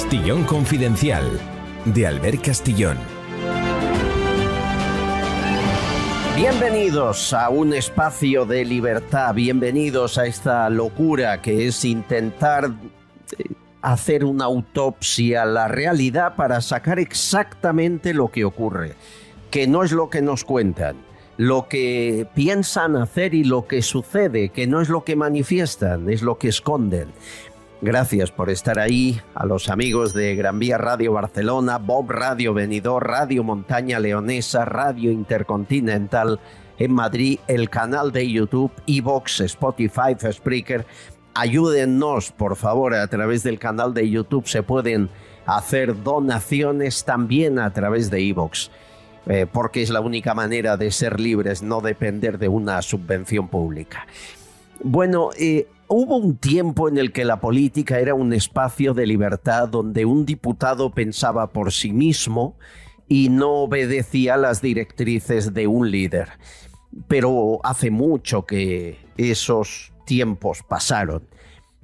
Castillón Confidencial, de Albert Castillón. Bienvenidos a un espacio de libertad, bienvenidos a esta locura que es intentar hacer una autopsia a la realidad para sacar exactamente lo que ocurre, que no es lo que nos cuentan, lo que piensan hacer y lo que sucede, que no es lo que manifiestan, es lo que esconden. Gracias por estar ahí, a los amigos de Gran Vía Radio Barcelona, Bob Radio Benidorm, Radio Montaña Leonesa, Radio Intercontinental en Madrid, el canal de YouTube, iVoox, Spotify, Spreaker. Ayúdennos, por favor, a través del canal de YouTube se pueden hacer donaciones también a través de iVoox, porque es la única manera de ser libres, no depender de una subvención pública. Bueno, hubo un tiempo en el que la política era un espacio de libertad donde un diputado pensaba por sí mismo y no obedecía las directrices de un líder. Pero hace mucho que esos tiempos pasaron.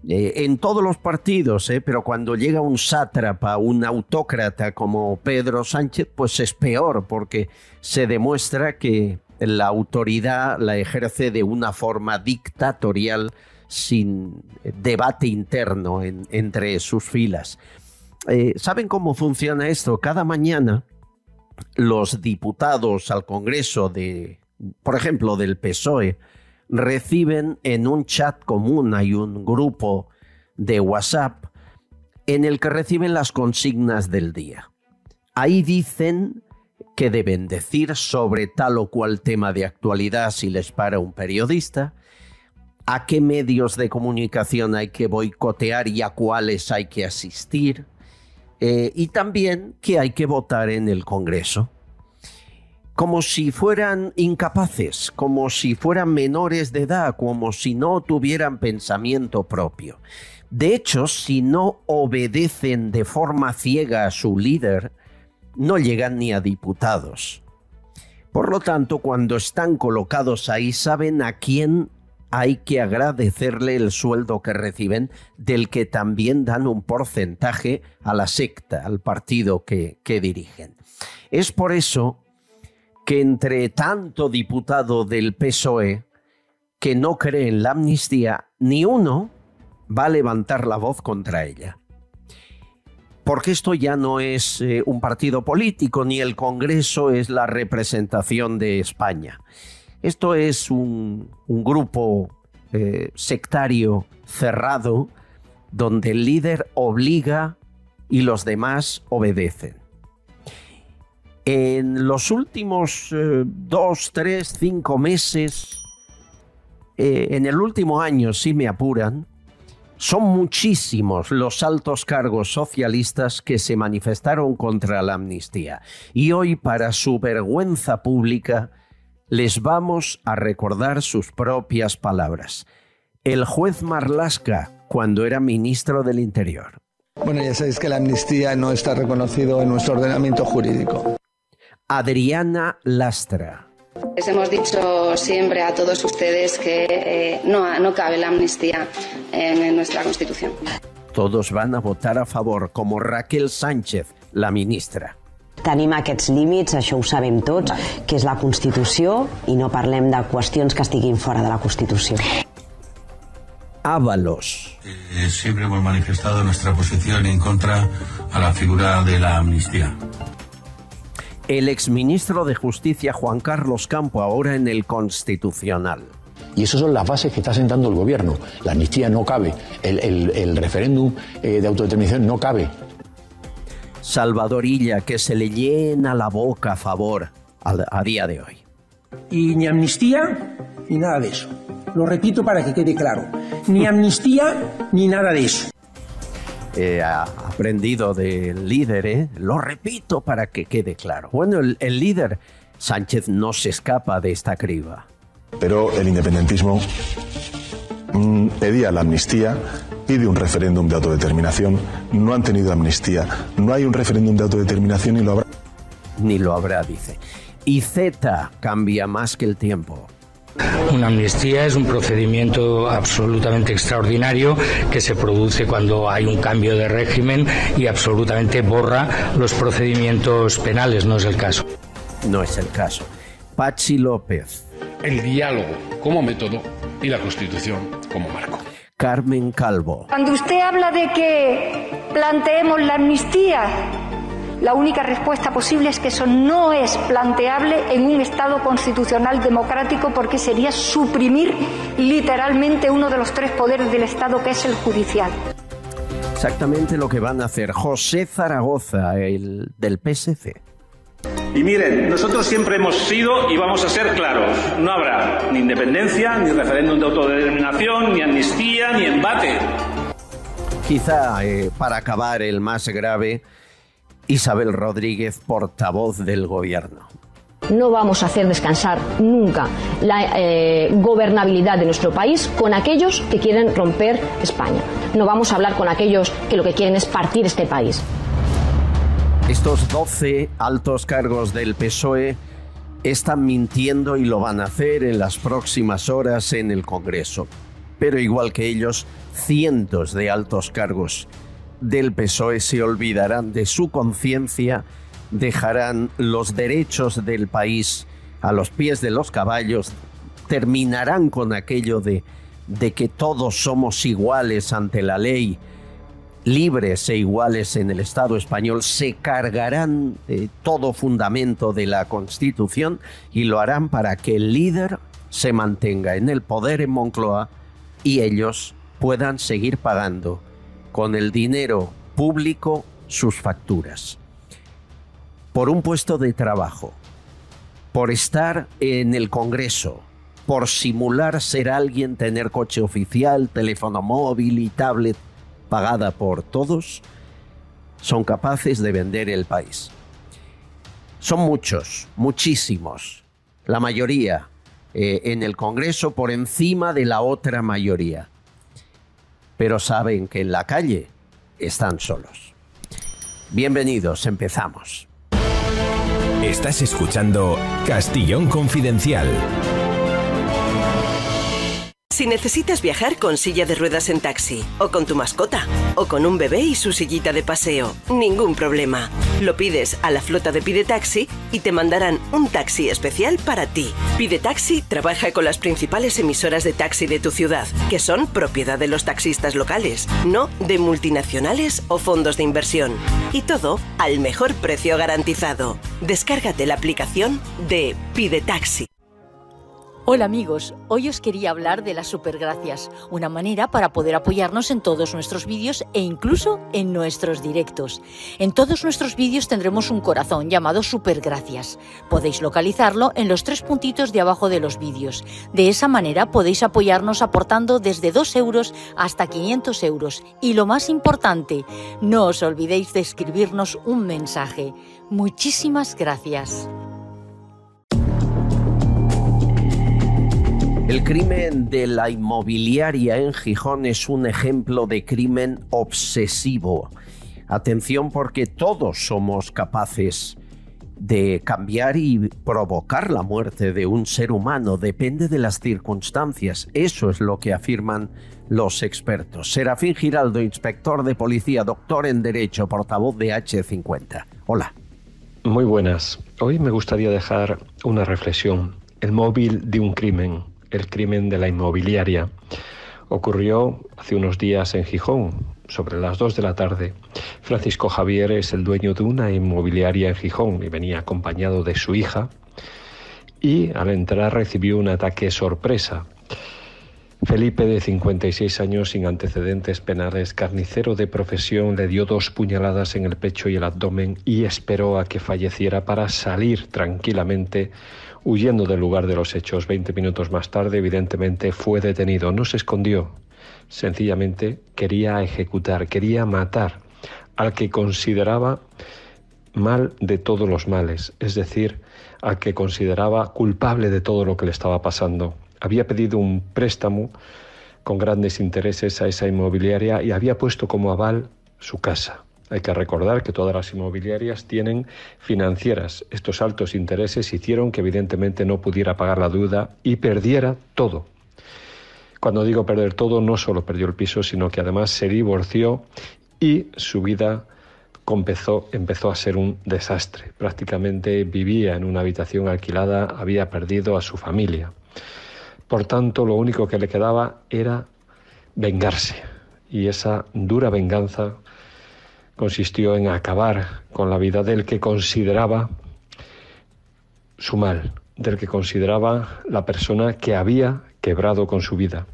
En todos los partidos, pero cuando llega un sátrapa, un autócrata como Pedro Sánchez, pues es peor porque se demuestra que la autoridad la ejerce de una forma dictatorial sin debate interno entre sus filas. ¿Saben cómo funciona esto? Cada mañana los diputados al Congreso, por ejemplo, del PSOE, reciben en un chat común, hay un grupo de WhatsApp en el que reciben las consignas del día. Ahí dicen que deben decir sobre tal o cual tema de actualidad si les para un periodista, a qué medios de comunicación hay que boicotear y a cuáles hay que asistir, y también que hay que votar en el Congreso. Como si fueran incapaces, como si fueran menores de edad, como si no tuvieran pensamiento propio. De hecho, si no obedecen de forma ciega a su líder, no llegan ni a diputados. Por lo tanto, cuando están colocados ahí, saben a quién hay que agradecerle el sueldo que reciben, del que también dan un porcentaje a la secta, al partido que dirigen. Es por eso que entre tanto diputado del PSOE que no cree en la amnistía, ni uno va a levantar la voz contra ella. Porque esto ya no es un partido político, ni el Congreso es la representación de España. Esto es un grupo sectario cerrado donde el líder obliga y los demás obedecen. En los últimos 2, 3, 5 meses, en el último año, si me apuran, son muchísimos los altos cargos socialistas que se manifestaron contra la amnistía. Y hoy, para su vergüenza pública, les vamos a recordar sus propias palabras. El juez Marlaska, cuando era ministro del Interior. Bueno, ya sabéis que la amnistía no está reconocido en nuestro ordenamiento jurídico. Adriana Lastra. Les hemos dicho siempre a todos ustedes que no cabe la amnistía en nuestra Constitución. Todos van a votar a favor, como Raquel Sánchez, la ministra. Tenim aquests límits, això ho sabem tots, que és la Constitució, i no parlem de qüestions que estiguin fora de la Constitució. Ábalos. Siempre hemos manifestado nuestra posición en contra a la figura de la amnistía. El exministro de Justicia, Juan Carlos Campo, ahora en el Constitucional. Y esas son las bases que está sentando el gobierno. La amnistía no cabe, el referéndum de autodeterminación no cabe. Salvador Illa, que se le llena la boca a favor a día de hoy. Y ni amnistía ni nada de eso. Lo repito para que quede claro. Ni amnistía ni nada de eso. Ha aprendido del líder, lo repito para que quede claro. Bueno, el líder Sánchez no se escapa de esta criba. Pero el independentismo pedía la amnistía, pide un referéndum de autodeterminación, no han tenido amnistía, no hay un referéndum de autodeterminación y lo habrá. Ni lo habrá, dice. Y Z cambia más que el tiempo. Una amnistía es un procedimiento absolutamente extraordinario que se produce cuando hay un cambio de régimen y absolutamente borra los procedimientos penales. No es el caso. No es el caso. Patxi López. El diálogo como método y la Constitución como marco. Carmen Calvo. Cuando usted habla de que planteemos la amnistía, la única respuesta posible es que eso no es planteable en un Estado constitucional democrático, porque sería suprimir literalmente uno de los tres poderes del Estado, que es el judicial. Exactamente lo que van a hacer. José Zaragoza, el del PSC. Y miren, nosotros siempre hemos sido y vamos a ser claros. No habrá ni independencia, ni referéndum de autodeterminación, ni amnistía, ni embate. Quizá, para acabar, el más grave, Isabel Rodríguez, portavoz del gobierno. No vamos a hacer descansar nunca la gobernabilidad de nuestro país con aquellos que quieren romper España. No vamos a hablar con aquellos que lo que quieren es partir este país. Estos 12 altos cargos del PSOE están mintiendo y lo van a hacer en las próximas horas en el Congreso. Pero igual que ellos, cientos de altos cargos del PSOE se olvidarán de su conciencia, dejarán los derechos del país a los pies de los caballos, terminarán con aquello de que todos somos iguales ante la ley, libres e iguales en el Estado español, se cargarán todo fundamento de la Constitución y lo harán para que el líder se mantenga en el poder en Moncloa y ellos puedan seguir pagando con el dinero público sus facturas. Por un puesto de trabajo, por estar en el Congreso, por simular ser alguien, tener coche oficial, teléfono móvil y tablet pagada por todos, son capaces de vender el país. Son muchos, muchísimos, la mayoría en el Congreso por encima de la otra mayoría. Pero saben que en la calle están solos. Bienvenidos, empezamos. Estás escuchando Castillón Confidencial. Si necesitas viajar con silla de ruedas en taxi, o con tu mascota, o con un bebé y su sillita de paseo, ningún problema. Lo pides a la flota de Pide Taxi y te mandarán un taxi especial para ti. Pide Taxi trabaja con las principales emisoras de taxi de tu ciudad, que son propiedad de los taxistas locales, no de multinacionales o fondos de inversión. Y todo al mejor precio garantizado. Descárgate la aplicación de Pide Taxi. Hola amigos, hoy os quería hablar de las supergracias, una manera para poder apoyarnos en todos nuestros vídeos e incluso en nuestros directos. En todos nuestros vídeos tendremos un corazón llamado supergracias. Podéis localizarlo en los 3 puntitos de abajo de los vídeos. De esa manera podéis apoyarnos aportando desde 2 euros hasta 500 euros. Y lo más importante, no os olvidéis de escribirnos un mensaje. Muchísimas gracias. El crimen de la inmobiliaria en Gijón es un ejemplo de crimen obsesivo. Atención, porque todos somos capaces de cambiar y provocar la muerte de un ser humano. Depende de las circunstancias. Eso es lo que afirman los expertos. Serafín Giraldo, inspector de policía, doctor en Derecho, portavoz de H50. Hola. Muy buenas. Hoy me gustaría dejar una reflexión. El móvil de un crimen. El crimen de la inmobiliaria ocurrió hace unos días en Gijón, sobre las 2 de la tarde. Francisco Javier es el dueño de una inmobiliaria en Gijón y venía acompañado de su hija y al entrar recibió un ataque sorpresa. Felipe, de 56 años, sin antecedentes penales, carnicero de profesión, le dio 2 puñaladas en el pecho y el abdomen y esperó a que falleciera para salir tranquilamente huyendo del lugar de los hechos. 20 minutos más tarde, evidentemente, fue detenido. No se escondió. Sencillamente quería ejecutar, quería matar al que consideraba mal de todos los males, es decir, al que consideraba culpable de todo lo que le estaba pasando. Había pedido un préstamo con grandes intereses a esa inmobiliaria y había puesto como aval su casa. Hay que recordar que todas las inmobiliarias tienen financieras. Estos altos intereses hicieron que evidentemente no pudiera pagar la deuda y perdiera todo. Cuando digo perder todo, no solo perdió el piso, sino que además se divorció y su vida empezó a ser un desastre. Prácticamente vivía en una habitación alquilada, había perdido a su familia. Por tanto, lo único que le quedaba era vengarse. Y esa dura venganza consistió en acabar con la vida del que consideraba su mal, del que consideraba la persona que había quebrado con su vida.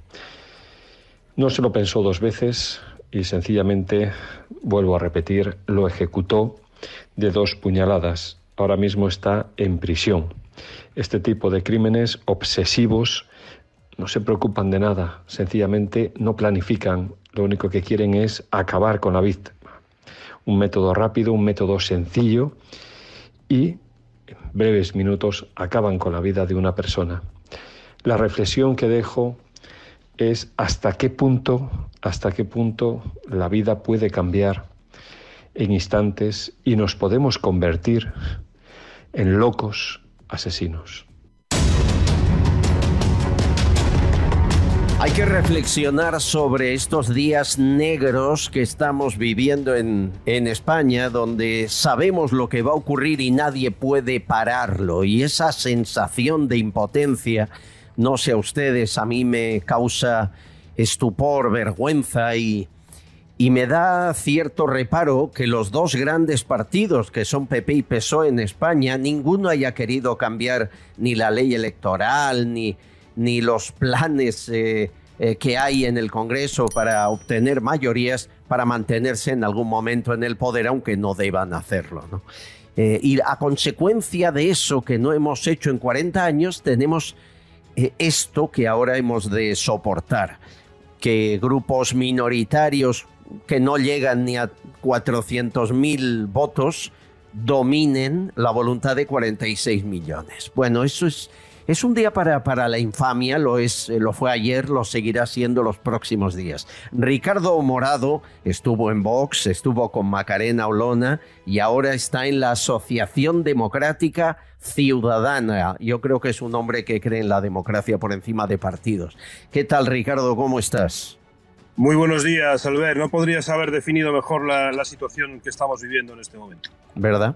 No se lo pensó dos veces y sencillamente, vuelvo a repetir, lo ejecutó de 2 puñaladas. Ahora mismo está en prisión. Este tipo de crímenes obsesivos no se preocupan de nada, sencillamente no planifican, lo único que quieren es acabar con la víctima. Un método rápido, un método sencillo y en breves minutos acaban con la vida de una persona. La reflexión que dejo es hasta qué punto la vida puede cambiar en instantes y nos podemos convertir en locos asesinos. Hay que reflexionar sobre estos días negros que estamos viviendo en España, donde sabemos lo que va a ocurrir y nadie puede pararlo. Y esa sensación de impotencia, no sé a ustedes, a mí me causa estupor, vergüenza y me da cierto reparo que los 2 grandes partidos, que son PP y PSOE en España, ninguno haya querido cambiar ni la ley electoral ni los planes que hay en el Congreso para obtener mayorías para mantenerse en algún momento en el poder, aunque no deban hacerlo, ¿no? Y a consecuencia de eso que no hemos hecho en 40 años, tenemos esto que ahora hemos de soportar, que grupos minoritarios que no llegan ni a 400.000 votos dominen la voluntad de 46 millones. Bueno, eso es un día para la infamia, lo fue ayer, lo seguirá siendo los próximos días. Ricardo Morado estuvo en Vox, estuvo con Macarena Olona y ahora está en la Asociación Democrática Ciudadana. Yo creo que es un hombre que cree en la democracia por encima de partidos. ¿Qué tal, Ricardo? ¿Cómo estás? Muy buenos días, Albert. No podrías haber definido mejor la situación que estamos viviendo en este momento. ¿Verdad?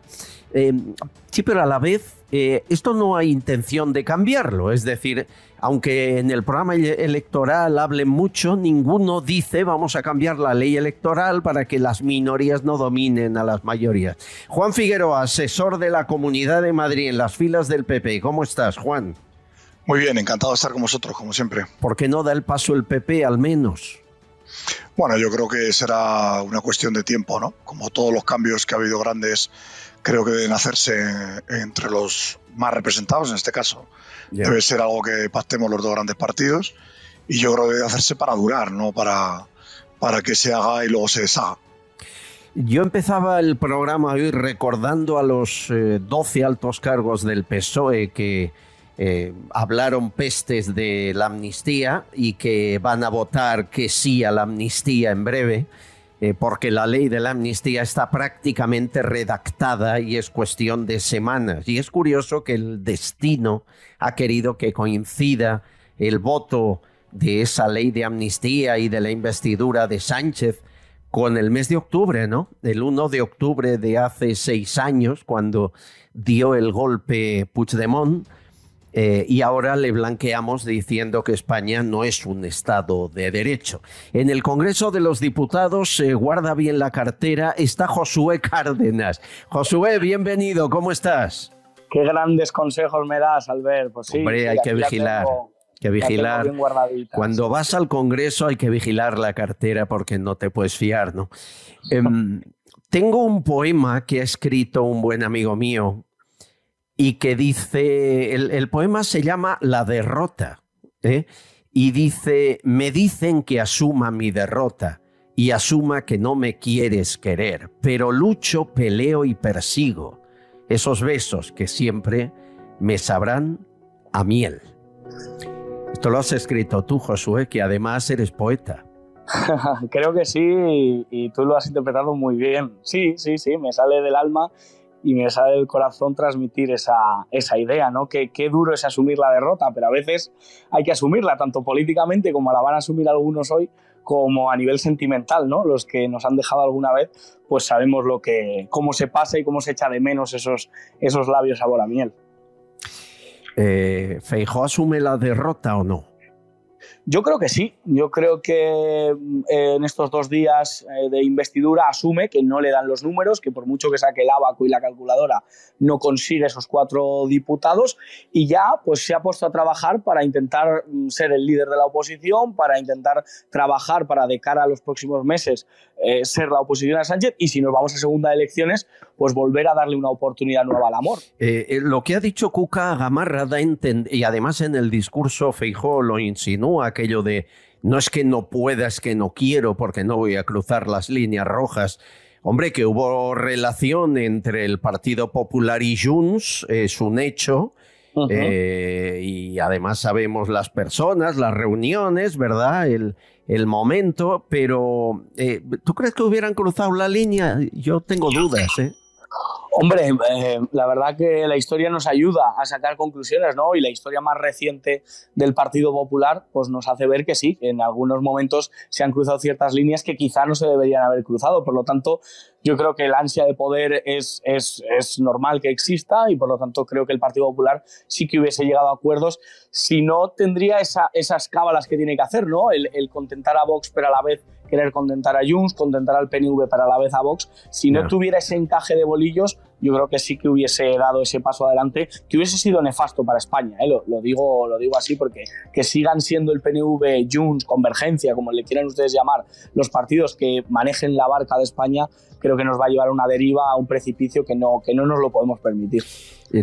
Sí, pero a la vez esto no hay intención de cambiarlo. Es decir, aunque en el programa electoral hablen mucho, ninguno dice vamos a cambiar la ley electoral para que las minorías no dominen a las mayorías. Juan Figueroa, asesor de la Comunidad de Madrid en las filas del PP. ¿Cómo estás, Juan? Muy bien, encantado de estar con vosotros, como siempre. ¿Por qué no da el paso el PP al menos? Bueno, yo creo que será una cuestión de tiempo, ¿no? Como todos los cambios que ha habido grandes, creo que deben hacerse entre los más representados, en este caso. Yeah. Debe ser algo que pactemos los 2 grandes partidos y yo creo que debe hacerse para durar, no para que se haga y luego se deshaga. Yo empezaba el programa hoy recordando a los 12 altos cargos del PSOE que hablaron pestes de la amnistía y que van a votar que sí a la amnistía en breve, porque la ley de la amnistía está prácticamente redactada y es cuestión de semanas. Y es curioso que el destino ha querido que coincida el voto de esa ley de amnistía y de la investidura de Sánchez con el mes de octubre, ¿no? El 1 de octubre de hace 6 años, cuando dio el golpe Puigdemont. Y ahora le blanqueamos diciendo que España no es un Estado de Derecho. En el Congreso de los Diputados, guarda bien la cartera, está Josué Cárdenas. Josué, bienvenido, ¿cómo estás? Qué grandes consejos me das, Albert. Pues sí, hombre, hay que vigilar. Cuando vas al Congreso hay que vigilar la cartera porque no te puedes fiar, ¿no? Tengo un poema que ha escrito un buen amigo mío, y que dice, el poema se llama La derrota, y dice, me dicen que asuma mi derrota y asuma que no me quieres querer, pero lucho, peleo y persigo esos besos que siempre me sabrán a miel. Esto lo has escrito tú, Josué, que además eres poeta. Creo que sí, y tú lo has interpretado muy bien. Sí, me sale del alma y me sale del corazón transmitir esa idea, ¿no? Qué duro es asumir la derrota, pero a veces hay que asumirla, tanto políticamente como la van a asumir algunos hoy, como a nivel sentimental, ¿no? Los que nos han dejado alguna vez, pues sabemos cómo se pasa y cómo se echa de menos esos labios sabor a miel. ¿Feijóo asume la derrota o no? Yo creo que sí. Yo creo que en estos 2 días de investidura asume que no le dan los números, que por mucho que saque el abaco y la calculadora no consigue esos 4 diputados, y ya pues se ha puesto a trabajar para intentar ser el líder de la oposición, para intentar trabajar para de cara a los próximos meses ser la oposición a Sánchez, y si nos vamos a segunda elecciones, pues volver a darle una oportunidad nueva al amor. Lo que ha dicho Cuca Gamarra da a entender, y además en el discurso Feijóo lo insinúa, aquello de no es que no pueda, es que no quiero porque no voy a cruzar las líneas rojas. Hombre, que hubo relación entre el Partido Popular y Junts, es un hecho. Y además sabemos las personas, las reuniones, ¿verdad? El momento, pero ¿tú crees que hubieran cruzado la línea? Yo tengo dudas, ¿eh? Hombre, la verdad que la historia nos ayuda a sacar conclusiones, ¿no? Y la historia más reciente del Partido Popular pues nos hace ver que sí, que en algunos momentos se han cruzado ciertas líneas que quizá no se deberían haber cruzado. Por lo tanto, yo creo que el ansia de poder es normal que exista, y por lo tanto creo que el Partido Popular sí que hubiese llegado a acuerdos, si no tendría esas cábalas que tiene que hacer, ¿no? El contentar a Vox pero a la vez querer contentar a Junts, contentar al PNV para a la vez a Vox. Si no tuviera ese encaje de bolillos, yo creo que sí que hubiese dado ese paso adelante, que hubiese sido nefasto para España, ¿eh? Lo digo así, porque que sigan siendo el PNV, Junts, Convergencia, como le quieran ustedes llamar, los partidos que manejen la barca de España, creo que nos va a llevar a una deriva, a un precipicio que no nos lo podemos permitir.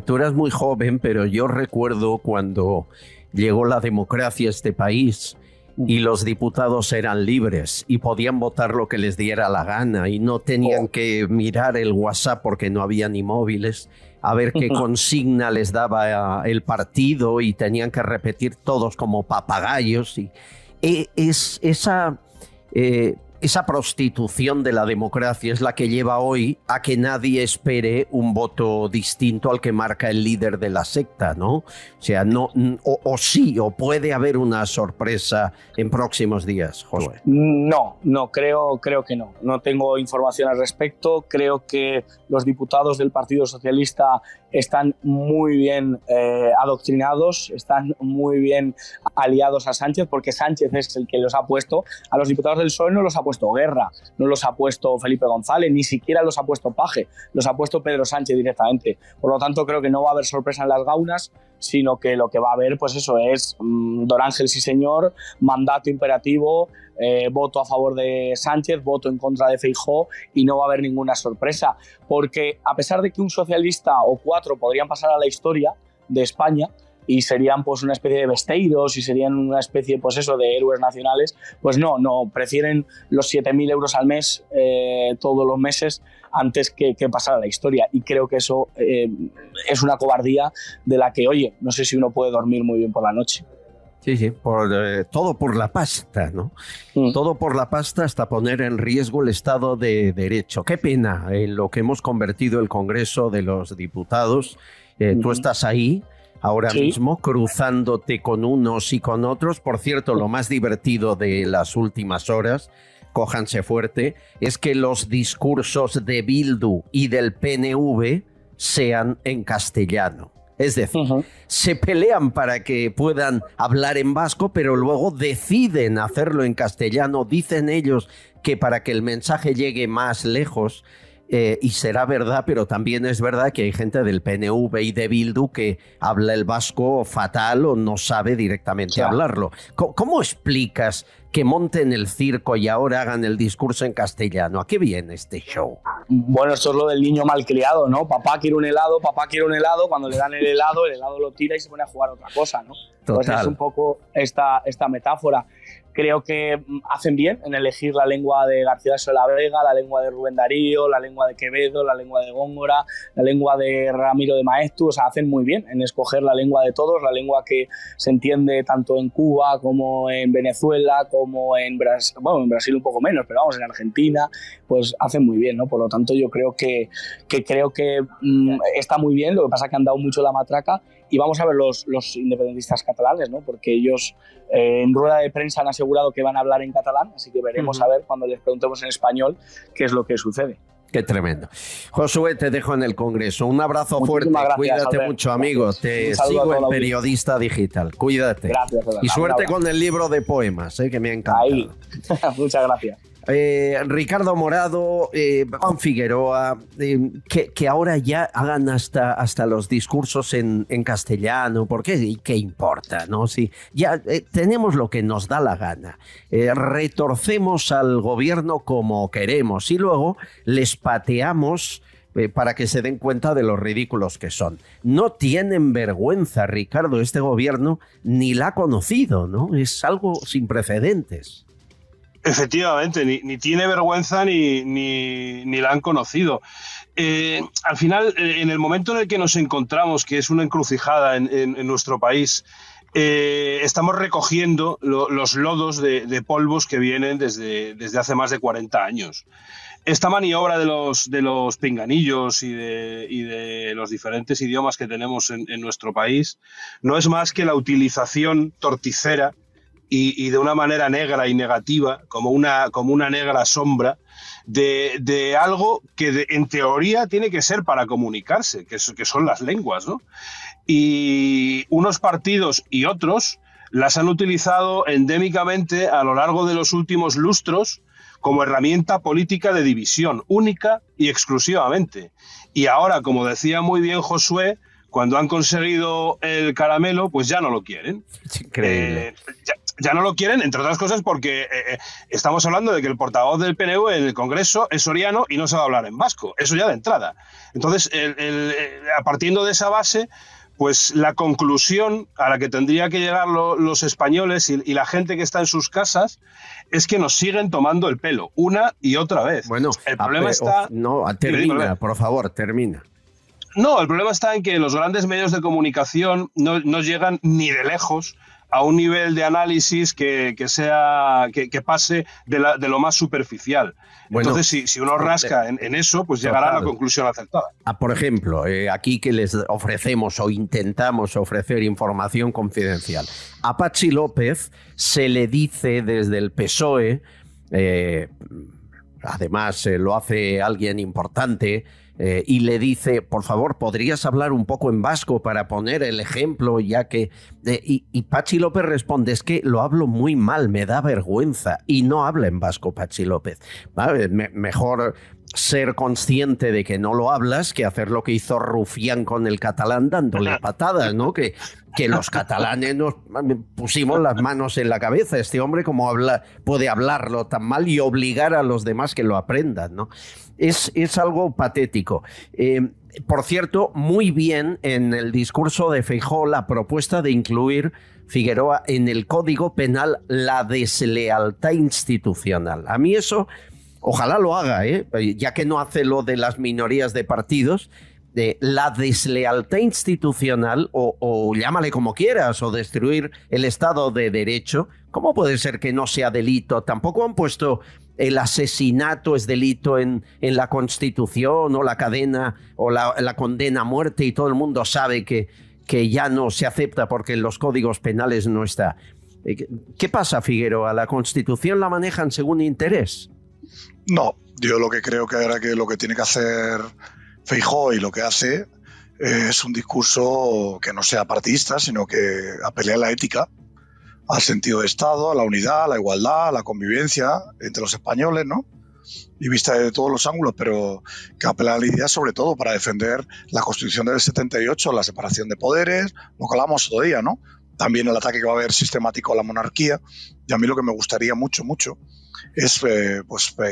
Tú eras muy joven, pero yo recuerdo cuando llegó la democracia a este país y los diputados eran libres y podían votar lo que les diera la gana y no tenían que mirar el WhatsApp porque no había ni móviles, a ver qué consigna les daba el partido, y tenían que repetir todos como papagayos. Y esa prostitución de la democracia es la que lleva hoy a que nadie espere un voto distinto al que marca el líder de la secta, ¿no? O sea, sí, o puede haber una sorpresa en próximos días, Josué. No, creo que no. No tengo información al respecto. Creo que los diputados del Partido Socialista están muy bien adoctrinados, están muy bien aliados a Sánchez, porque Sánchez es el que los ha puesto. A los diputados del PSOE no los ha puesto Guerra, no los ha puesto Felipe González, ni siquiera los ha puesto Paje, los ha puesto Pedro Sánchez directamente. Por lo tanto, creo que no va a haber sorpresa en las gaunas, sino que lo que va a haber, pues eso es don Ángel sí señor, mandato imperativo, voto a favor de Sánchez, voto en contra de Feijóo, y no va a haber ninguna sorpresa, porque a pesar de que un socialista o 4 podrían pasar a la historia de España y serían pues una especie de besteiros y serían una especie pues eso de héroes nacionales, pues no, prefieren los 7.000 euros al mes todos los meses antes que pasar a la historia, y creo que eso es una cobardía de la que, oye, no sé si uno puede dormir muy bien por la noche. Sí, todo por la pasta, ¿no? Todo por la pasta, hasta poner en riesgo el Estado de Derecho. Qué pena en lo que hemos convertido el Congreso de los Diputados. Tú estás ahí ahora mismo, cruzándote con unos y con otros. Por cierto, lo más divertido de las últimas horas, cójanse fuerte, es que los discursos de Bildu y del PNV sean en castellano. Es decir, se pelean para que puedan hablar en vasco, pero luego deciden hacerlo en castellano. Dicen ellos que para que el mensaje llegue más lejos, y será verdad, pero también es verdad que hay gente del PNV y de Bildu que habla el vasco fatal o no sabe directamente hablarlo. ¿Cómo explicas que monten el circo y ahora hagan el discurso en castellano? ¿A qué viene este show? Bueno, esto es lo del niño malcriado, ¿no? Papá quiere un helado, cuando le dan el helado lo tira y se pone a jugar a otra cosa, ¿no? Pues es un poco esta metáfora. Creo que hacen bien en elegir la lengua de García de Solavega, la lengua de Rubén Darío, la lengua de Quevedo, la lengua de Góngora, la lengua de Ramiro de Maeztu. O sea, hacen muy bien en escoger la lengua de todos, la lengua que se entiende tanto en Cuba como en Venezuela, como en Brasil, bueno, en Brasil un poco menos, pero vamos, en Argentina, pues hacen muy bien, ¿no? Por lo tanto, yo creo que está muy bien. Lo que pasa es que han dado mucho la matraca. Y vamos a ver los independentistas catalanes, ¿no? Porque ellos en rueda de prensa han asegurado que van a hablar en catalán, así que veremos a ver cuando les preguntemos en español qué es lo que sucede. Qué tremendo. Josué, te dejo en el Congreso. Un abrazo fuerte. Gracias, cuídate, Albert, mucho, amigo. Te sigo en Periodista Digital. Cuídate. Gracias, y suerte con el libro de poemas, que me ha encantado. Ahí. Muchas gracias. Ricardo Morado, Juan Figueroa, que ahora ya hagan hasta los discursos en castellano, porque ¿qué importa? ¿No? Si ya tenemos lo que nos da la gana, retorcemos al gobierno como queremos y luego les pateamos para que se den cuenta de los ridículos que son. No tienen vergüenza, Ricardo, este gobierno ni la ha conocido, ¿no? Es algo sin precedentes. Efectivamente, ni tiene vergüenza ni la han conocido. Al final, en el momento en el que nos encontramos, que es una encrucijada en nuestro país, estamos recogiendo los lodos de polvos que vienen desde hace más de 40 años. Esta maniobra de los pinganillos y de los diferentes idiomas que tenemos en nuestro país no es más que la utilización torticera y de una manera negra y negativa, como una negra sombra, de algo que en teoría tiene que ser para comunicarse, que son las lenguas, ¿no? Y unos partidos y otros las han utilizado endémicamente a lo largo de los últimos lustros como herramienta política de división, única y exclusivamente. Y ahora, como decía muy bien Josué, cuando han conseguido el caramelo, pues ya no lo quieren. Es increíble. Ya no lo quieren, entre otras cosas, porque estamos hablando de que el portavoz del PNV en el Congreso es soriano y no sabe hablar en vasco. Eso ya de entrada. Entonces, partiendo de esa base, pues la conclusión a la que tendría que llegar los españoles y la gente que está en sus casas es que nos siguen tomando el pelo una y otra vez. Bueno, el problema está... No, termina, por favor, termina. No, el problema está en que los grandes medios de comunicación no llegan ni de lejos a un nivel de análisis que pase de lo más superficial. Bueno, entonces, si uno rasca en eso, pues llegará a la conclusión acertada. Por ejemplo, aquí que les ofrecemos o intentamos ofrecer información confidencial. A Patxi López se le dice desde el PSOE, además lo hace alguien importante, y le dice, por favor, ¿podrías hablar un poco en vasco para poner el ejemplo? Ya que y Patxi López responde, es que lo hablo muy mal, me da vergüenza. Y no habla en vasco Patxi López. ¿Vale? Mejor ser consciente de que no lo hablas que hacer lo que hizo Rufián con el catalán dándole patadas, ¿no? Que los catalanes nos pusimos las manos en la cabeza. Este hombre, ¿cómo puede hablarlo tan mal y obligar a los demás que lo aprendan, ¿no? Es algo patético. Por cierto, muy bien en el discurso de Feijóo la propuesta de incluir, Figueroa, en el Código Penal la deslealtad institucional. A mí eso, ojalá lo haga, ya que no hace lo de las minorías de partidos, de la deslealtad institucional, o llámale como quieras, o destruir el Estado de Derecho. ¿Cómo puede ser que no sea delito? Tampoco han puesto el asesinato es delito en la Constitución, o la cadena o la condena a muerte, y todo el mundo sabe que ya no se acepta porque en los códigos penales no está. ¿Qué pasa, Figueroa? ¿La Constitución la manejan según interés? No, yo lo que creo que ahora que lo que tiene que hacer Feijóo y lo que hace es un discurso que no sea partidista, sino que apele a la ética, al sentido de Estado, a la unidad, a la igualdad, a la convivencia entre los españoles, ¿no? Y vista de todos los ángulos, pero que apela a la idea sobre todo para defender la Constitución del 78, la separación de poderes, lo que hablamos otro día, ¿no? También el ataque que va a haber sistemático a la monarquía. Y a mí lo que me gustaría mucho es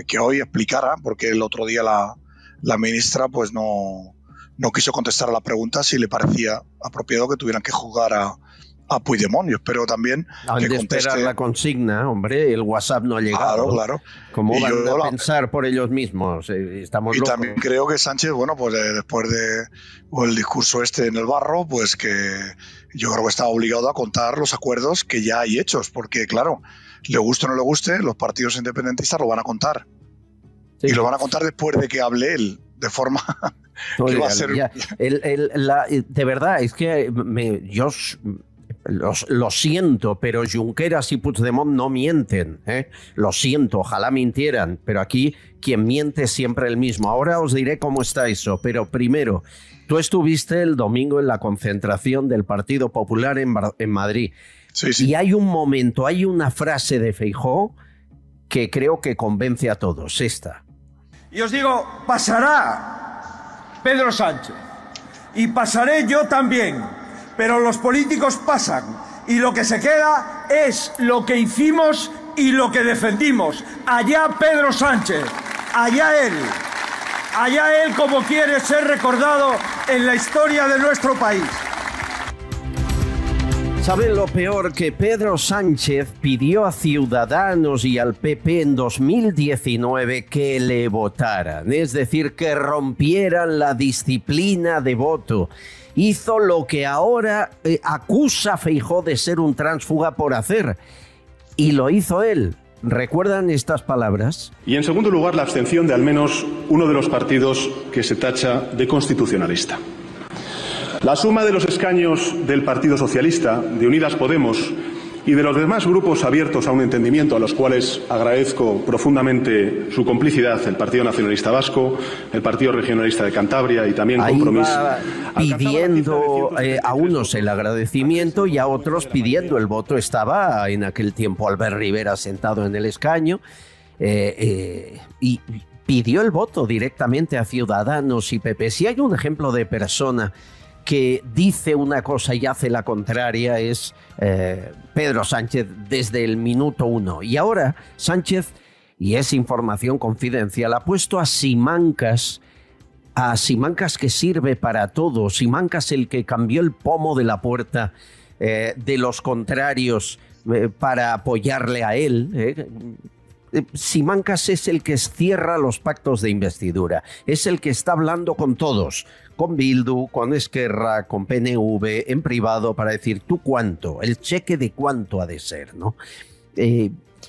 que hoy explicara, porque el otro día la ministra pues no quiso contestar a la pregunta si le parecía apropiado que tuvieran que juzgar a a Puigdemont. Yo espero también que conteste. Esperar la consigna, hombre, el WhatsApp no ha llegado. Claro. ¿Cómo van a pensar por ellos mismos? Estamos locos. También creo que Sánchez, bueno, pues después de el discurso en el barro, pues que yo creo que está obligado a contar los acuerdos que ya hay hechos, porque claro, le guste o no le guste, los partidos independentistas lo van a contar. Sí. Y lo van a contar después de que hable él, de forma que va a ser... de verdad, es que yo... Lo siento, pero Junqueras y Puigdemont no mienten, ¿eh? Lo siento, ojalá mintieran, pero aquí quien miente es siempre el mismo. Ahora os diré cómo está eso, pero primero, tú estuviste el domingo en la concentración del Partido Popular en Madrid. Sí, sí. Y hay un momento, hay una frase de Feijóo que creo que convence a todos, esta. Y os digo, pasará Pedro Sánchez y pasaré yo también. Pero los políticos pasan y lo que se queda es lo que hicimos y lo que defendimos. Allá Pedro Sánchez, allá él como quiere ser recordado en la historia de nuestro país. ¿Saben lo peor? Que Pedro Sánchez pidió a Ciudadanos y al PP en 2019 que le votaran, es decir, que rompieran la disciplina de voto. Hizo lo que ahora acusa a Feijóo de ser un tránsfuga por hacer. Y lo hizo él. ¿Recuerdan estas palabras? Y en segundo lugar, la abstención de al menos uno de los partidos que se tacha de constitucionalista. La suma de los escaños del Partido Socialista, de Unidas Podemos y de los demás grupos abiertos a un entendimiento, a los cuales agradezco profundamente su complicidad, el Partido Nacionalista Vasco, el Partido Regionalista de Cantabria y también Compromís. Pidiendo a unos el agradecimiento y a otros pidiendo el voto. Estaba en aquel tiempo Albert Rivera sentado en el escaño y pidió el voto directamente a Ciudadanos y PP. Si hay un ejemplo de persona que dice una cosa y hace la contraria, es Pedro Sánchez desde el minuto 1. Y ahora Sánchez, y es información confidencial, ha puesto a Simancas que sirve para todo. Simancas, el que cambió el pomo de la puerta de los contrarios para apoyarle a él. Simancas es el que cierra los pactos de investidura, es el que está hablando con todos, con Bildu, con Esquerra, con PNV, en privado, para decir tú cuánto, el cheque de cuánto ha de ser, ¿no?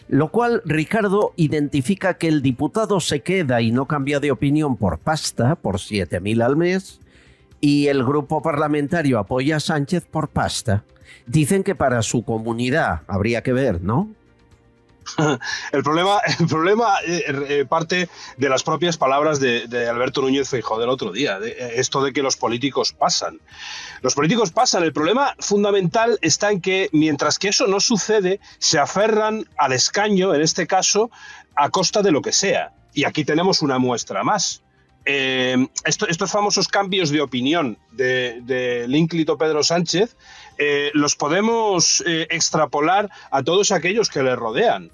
Lo cual, Ricardo, identifica que el diputado se queda y no cambia de opinión por pasta, por 7.000 al mes, y el grupo parlamentario apoya a Sánchez por pasta. Dicen que para su comunidad habría que ver, ¿no? El problema parte de las propias palabras de Alberto Núñez Feijóo del otro día, esto de que los políticos pasan. Los políticos pasan. El problema fundamental está en que mientras que eso no sucede, se aferran al escaño, en este caso, a costa de lo que sea. Y aquí tenemos una muestra más. Estos famosos cambios de opinión del ínclito Pedro Sánchez los podemos extrapolar a todos aquellos que le rodean.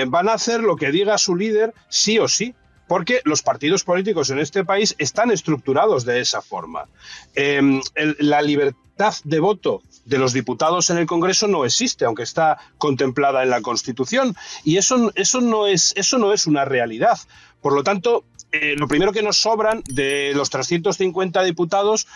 Van a hacer lo que diga su líder sí o sí, porque los partidos políticos en este país están estructurados de esa forma. La libertad de voto de los diputados en el Congreso no existe, aunque está contemplada en la Constitución, y eso no es una realidad. Por lo tanto, lo primero que nos sobran de los 350 diputados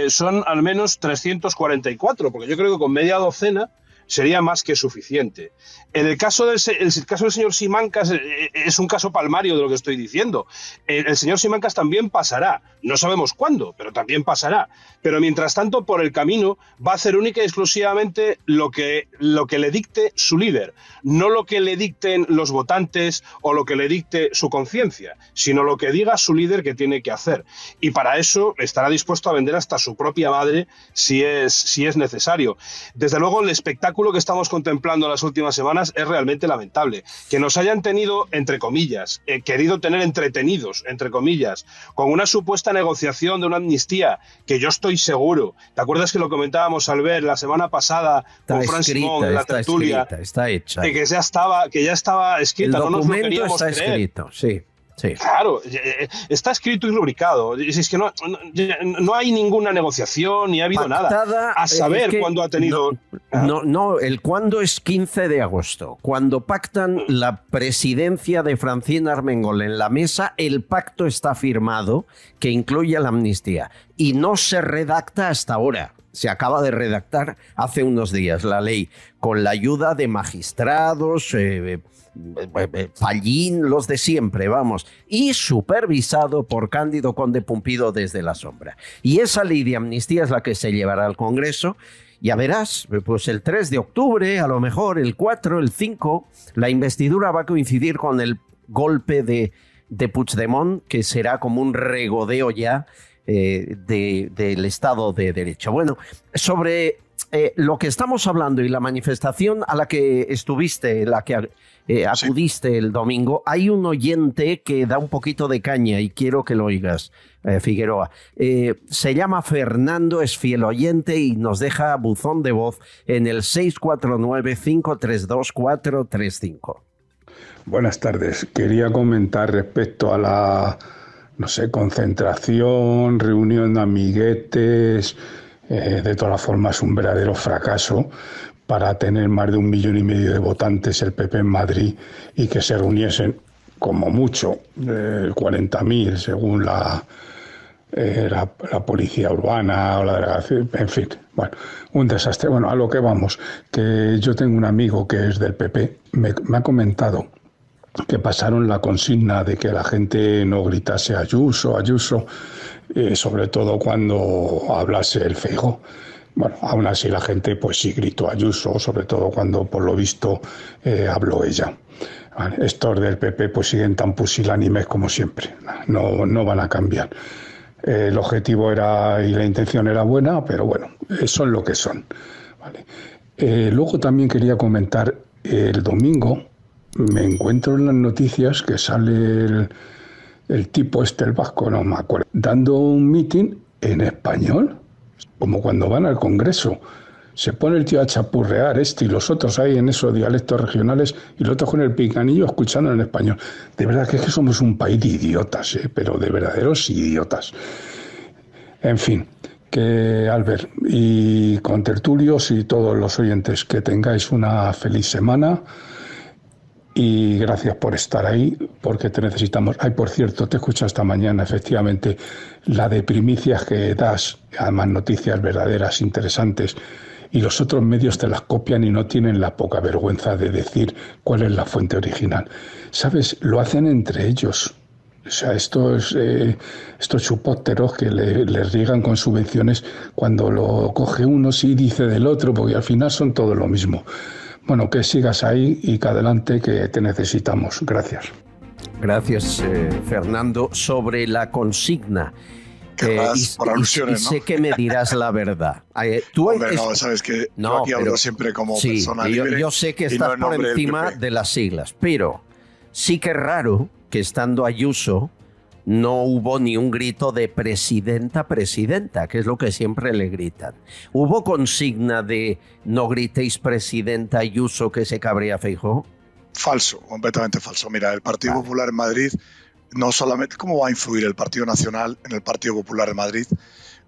son al menos 344, porque yo creo que con media docena sería más que suficiente. En el caso del señor Simancas es un caso palmario de lo que estoy diciendo. El señor Simancas también pasará, no sabemos cuándo, pero también pasará. Pero mientras tanto, por el camino va a hacer única y exclusivamente lo que le dicte su líder, no lo que le dicten los votantes o lo que le dicte su conciencia, sino lo que diga su líder que tiene que hacer. Y para eso estará dispuesto a vender hasta su propia madre si es necesario. Desde luego, el espectáculo que estamos contemplando en las últimas semanas es realmente lamentable. Que nos hayan tenido, entre comillas, querido tener entretenidos, entre comillas, con una supuesta negociación de una amnistía que yo estoy seguro. ¿Te acuerdas que lo comentábamos al ver la semana pasada con Fran Simón en la tertulia? Está hecha. Que ya estaba escrita. El documento no nos lo queríamos está creer. escrito, sí. Sí. Claro, está escrito y rubricado. Es que no hay ninguna negociación ni ha habido nada. A saber cuándo ha tenido... No, el cuándo es 15 de agosto. Cuando pactan la presidencia de Francina Armengol en la mesa, el pacto está firmado que incluye la amnistía. Y no se redacta hasta ahora. Se acaba de redactar hace unos días la ley con la ayuda de magistrados, Fallín, los de siempre, vamos, y supervisado por Cándido Conde Pumpido desde la sombra. Y esa ley de amnistía es la que se llevará al Congreso. Ya verás, pues el 3 de octubre, a lo mejor el 4, el 5, la investidura va a coincidir con el golpe de Puigdemont, que será como un regodeo ya del Estado de Derecho. Bueno, sobre lo que estamos hablando y la manifestación a la que estuviste, la que acudiste el domingo, hay un oyente que da un poquito de caña y quiero que lo oigas, Figueroa. Se llama Fernando, es fiel oyente y nos deja buzón de voz en el 649-532-435. Buenas tardes. Quería comentar respecto a la, concentración, reunión de amiguetes. De todas formas, un verdadero fracaso para tener más de 1,5 millones de votantes el PP en Madrid y que se reuniesen como mucho 40.000 según la policía urbana o la delegación, en fin, bueno, un desastre. Bueno, a lo que vamos, que yo tengo un amigo que es del PP, me ha comentado que pasaron la consigna de que la gente no gritase Ayuso, Ayuso, sobre todo cuando hablase el Feijóo. Bueno, aún así la gente pues sí gritó Ayuso, sobre todo cuando por lo visto habló ella. Vale, estos del PP pues siguen tan pusilánimes como siempre, no van a cambiar. El objetivo era y la intención era buena, pero bueno, son lo que son. Vale. Luego también quería comentar, el domingo me encuentro en las noticias que sale el tipo el vasco, no me acuerdo, dando un mitin en español, como cuando van al Congreso. Se pone el tío a chapurrear y los otros ahí en esos dialectos regionales y los otros con el picanillo escuchando en español. De verdad que es que somos un país de idiotas, pero de verdaderos idiotas. En fin, que Albert y contertulios y todos los oyentes, que tengáis una feliz semana. Y gracias por estar ahí, porque te necesitamos. Ay, por cierto, te escucho esta mañana, efectivamente, la de primicias que das, además noticias verdaderas, interesantes, y los otros medios te las copian y no tienen la poca vergüenza de decir cuál es la fuente original. ¿Sabes? Lo hacen entre ellos. O sea, estos chupópteros que les riegan con subvenciones, cuando lo coge uno sí dice del otro, porque al final son todo lo mismo. Bueno, que sigas ahí y que adelante, que te necesitamos. Gracias. Gracias, Fernando. Sobre la consigna. Por alusiones, y sé que me dirás la verdad. Hombre, no, sabes que yo aquí hablo siempre como persona libre. Yo sé que estás por encima de las siglas, pero sí que es raro que estando Ayuso no hubo ni un grito de presidenta, presidenta, que es lo que siempre le gritan. ¿Hubo consigna de no gritéis presidenta Ayuso que se cabrea Feijóo? Falso, completamente falso. Mira, el Partido Popular en Madrid, no solamente, ¿cómo va a influir el Partido Nacional en el Partido Popular en Madrid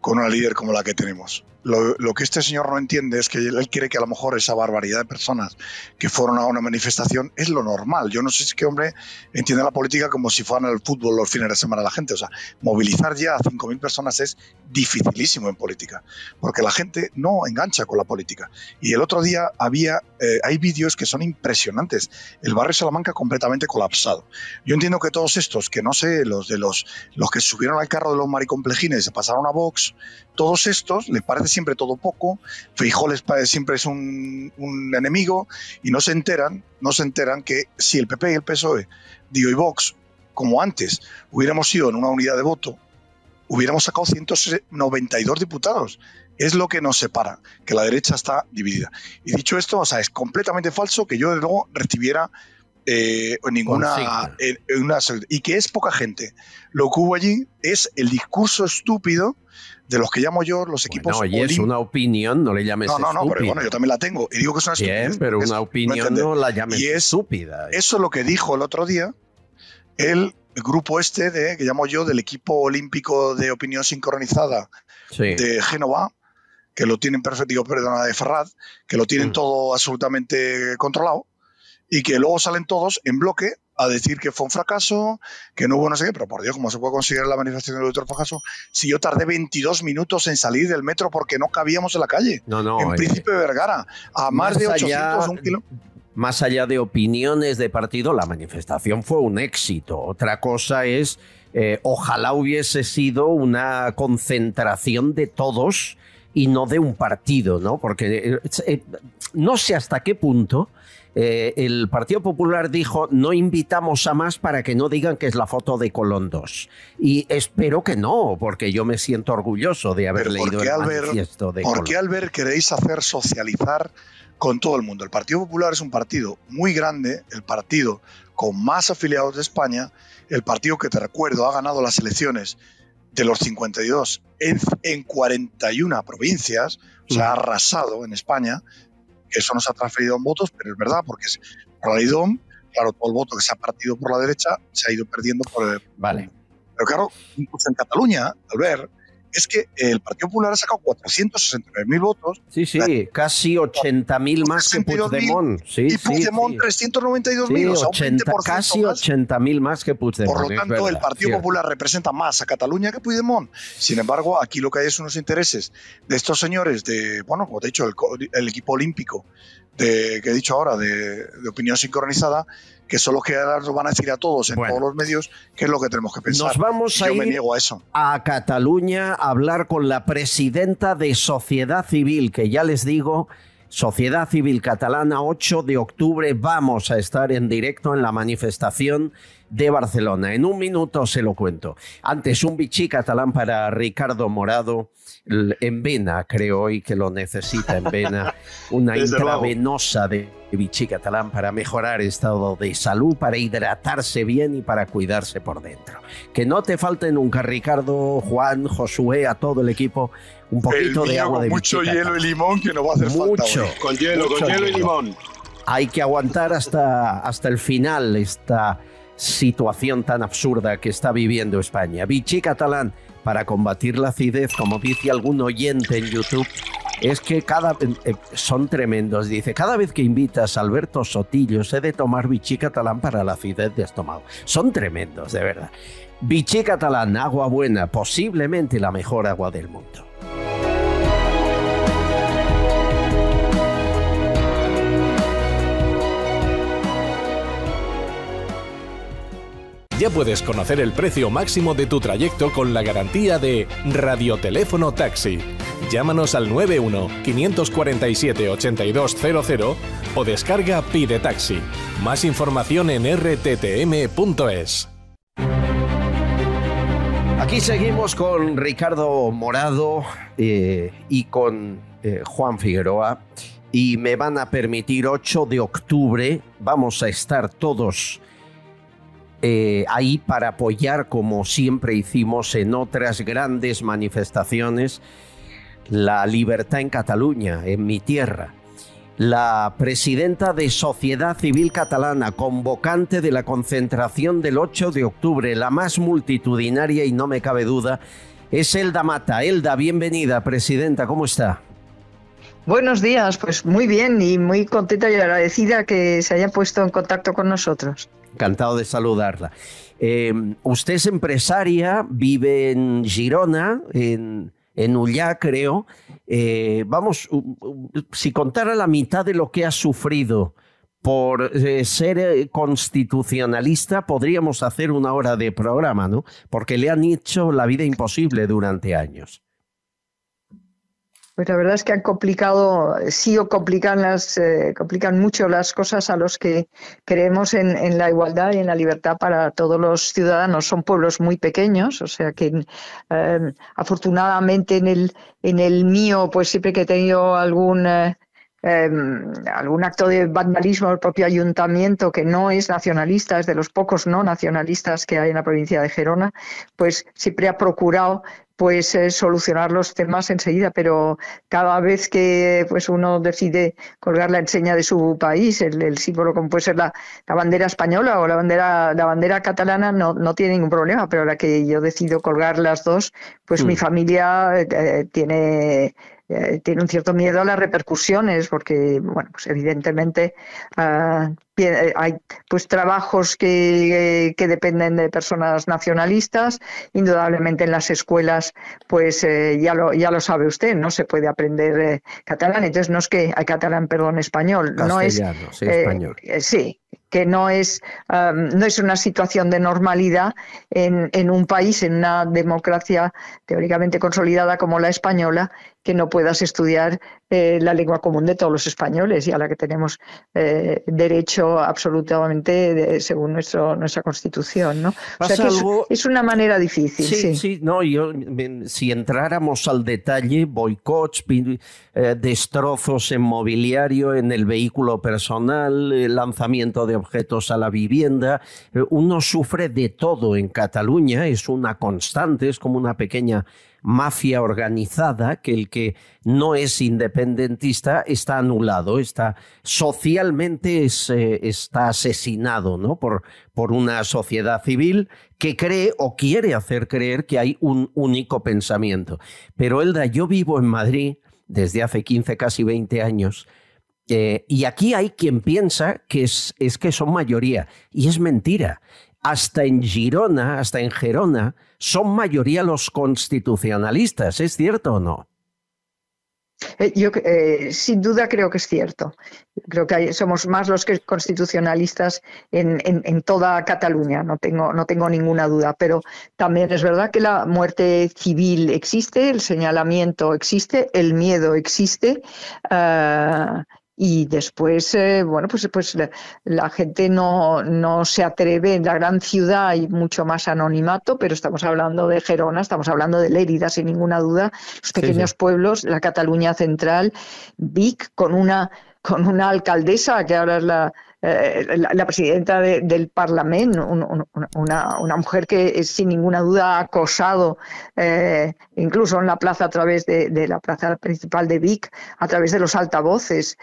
con una líder como la que tenemos? Lo que este señor no entiende es que él quiere que a lo mejor esa barbaridad de personas que fueron a una manifestación es lo normal. Yo no sé si este hombre entiende la política como si fueran al fútbol los fines de semana la gente. O sea, movilizar ya a 5.000 personas es dificilísimo en política, porque la gente no engancha con la política. Y el otro día hay vídeos que son impresionantes. El barrio Salamanca completamente colapsado. Yo entiendo que todos estos, que no sé, los que subieron al carro de los maricomplejines y se pasaron a Vox, todos estos les parece siempre todo poco, Feijóo les parece siempre es un enemigo, y no se enteran que si el PP y el PSOE, y Vox, como antes, hubiéramos ido en una unidad de voto, hubiéramos sacado 192 diputados. Es lo que nos separa, que la derecha está dividida. Y dicho esto, o sea, es completamente falso que yo de luego recibiera y que es poca gente. Lo que hubo allí es el discurso estúpido de los que llamo yo los equipos. Bueno, es una opinión, no le llames estúpida. No, pero bueno, yo también la tengo y digo que es una estupidez. Bien, pero una opinión no la llames estúpida. Eso es lo que dijo el otro día el grupo que llamo yo del equipo olímpico de opinión sincronizada de Génova, que lo tienen de Ferraz, que lo tienen todo absolutamente controlado y que luego salen todos en bloque a decir que fue un fracaso, que no hubo no sé qué, pero por Dios, ¿cómo se puede conseguir la manifestación del otro fracaso si yo tardé 22 minutos en salir del metro porque no cabíamos en la calle? En Príncipe de Vergara, a más de 801 kilómetros. Más allá de opiniones de partido, la manifestación fue un éxito. Otra cosa es, ojalá hubiese sido una concentración de todos y no de un partido, ¿no? Porque no sé hasta qué punto el Partido Popular dijo no invitamos a más para que no digan que es la foto de Colón 2. Y espero que no, porque yo me siento orgulloso de haber leído el manifiesto de Colón. ¿Por qué, Albert, queréis hacer socializar con todo el mundo? El Partido Popular es un partido muy grande, el partido con más afiliados de España, el partido que, te recuerdo, ha ganado las elecciones de los 52 en 41 provincias, o sea, ha arrasado en España, que eso nos ha transferido en votos, pero es verdad, porque por la ley DOM, claro, todo el voto que se ha partido por la derecha se ha ido perdiendo por el... Vale. Pero claro, incluso en Cataluña, Albert, es que el Partido Popular ha sacado 469.000 votos. Sí, casi 80.000 más que Puigdemont. Y Puigdemont 392.000, o sea, un 20% casi 80.000 más que Puigdemont. Por lo tanto, el Partido Popular representa más a Cataluña que Puigdemont. Sin embargo, aquí lo que hay es unos intereses de estos señores como te he dicho, el equipo olímpico que he dicho ahora, de opinión sincronizada, que son los que ahora nos van a decir a todos en todos los medios qué es lo que tenemos que pensar. Nos vamos a ir a Cataluña a hablar con la presidenta de Sociedad Civil, que ya les digo, Sociedad Civil Catalana, 8 de octubre, vamos a estar en directo en la manifestación de Barcelona. En un minuto se lo cuento. Antes, un bichí catalán para Ricardo Morado, en vena, creo hoy que lo necesita en vena, una intravenosa de bichí catalán para mejorar estado de salud, para hidratarse bien y para cuidarse por dentro. Que no te falte nunca, Ricardo, Juan, Josué, a todo el equipo, un poquito de agua de mucho bichí hielo catalán. Y limón, que nos va a hacer falta hoy. Con hielo y limón. Hay que aguantar hasta el final esta situación tan absurda que está viviendo España. Vichy catalán para combatir la acidez, como dice algún oyente en YouTube, es que son tremendos. Dice, cada vez que invitas a Alberto Sotillo, he de tomar Vichy catalán para la acidez de estómago. Son tremendos, de verdad. Vichy catalán, agua buena, posiblemente la mejor agua del mundo. Ya puedes conocer el precio máximo de tu trayecto con la garantía de Radioteléfono Taxi. Llámanos al 91-547-8200 o descarga Pide Taxi. Más información en rttm.es. Aquí seguimos con Ricardo Morado y con Juan Figueroa, y me van a permitir 8 de octubre, vamos a estar todos ahí para apoyar, como siempre hicimos en otras grandes manifestaciones, la libertad en Cataluña, en mi tierra. La presidenta de Sociedad Civil Catalana, convocante de la concentración del 8 de octubre, la más multitudinaria y no me cabe duda, es Elda Mata. Elda, bienvenida, presidenta, ¿cómo está? Buenos días, pues muy bien y muy contenta y agradecida que se haya puesto en contacto con nosotros. Encantado de saludarla. Usted es empresaria, vive en Girona, en Ullà, creo. Si contara la mitad de lo que ha sufrido por ser constitucionalista, podríamos hacer una hora de programa, ¿no? Porque le han hecho la vida imposible durante años. Pues la verdad es que han complicado, complican mucho las cosas a los que creemos en la igualdad y en la libertad para todos los ciudadanos. Son pueblos muy pequeños, o sea que afortunadamente en el mío, pues siempre que he tenido algún acto de vandalismo al propio ayuntamiento, que no es nacionalista, es de los pocos no nacionalistas que hay en la provincia de Gerona, pues siempre ha procurado pues solucionar los temas enseguida, pero cada vez que pues uno decide colgar la enseña de su país, el símbolo como puede ser la bandera española o la bandera catalana, no tiene ningún problema, pero la que yo decido colgar las dos, pues mi familia tiene un cierto miedo a las repercusiones, porque bueno, pues evidentemente hay pues trabajos que dependen de personas nacionalistas. Indudablemente en las escuelas pues ya lo sabe usted, no se puede aprender catalán, entonces no es que hay catalán, perdón, español, Castellano, no es español. Sí, que no es una situación de normalidad en un país, en una democracia teóricamente consolidada como la española, que no puedas estudiar la lengua común de todos los españoles y a la que tenemos derecho absolutamente según nuestra Constitución, ¿no? O sea que es una manera difícil. Sí, no, si entráramos al detalle, boicots, destrozos en mobiliario, en el vehículo personal, lanzamiento de objetos a la vivienda, uno sufre de todo en Cataluña, es una constante, es como una pequeña mafia organizada, que el que no es independentista está anulado, socialmente está asesinado, ¿no? por una sociedad civil que cree o quiere hacer creer que hay un único pensamiento. Pero Elda, yo vivo en Madrid desde hace 15, casi 20 años, y aquí hay quien piensa que es que son mayoría, y es mentira. Hasta en Gerona, son mayoría los constitucionalistas, ¿es cierto o no? Yo sin duda creo que es cierto. Creo que somos más los que constitucionalistas en toda Cataluña, no tengo ninguna duda, pero también es verdad que la muerte civil existe, el señalamiento existe, el miedo existe. Y después, pues la gente no se atreve. En la gran ciudad hay mucho más anonimato, pero estamos hablando de Gerona, estamos hablando de Lérida, sin ninguna duda. Los pequeños pueblos, la Cataluña central, Vic, con una alcaldesa que ahora es la presidenta del Parlamento, una mujer que sin ninguna duda ha acosado, incluso en la plaza a través de la plaza principal de Vic, a través de los altavoces.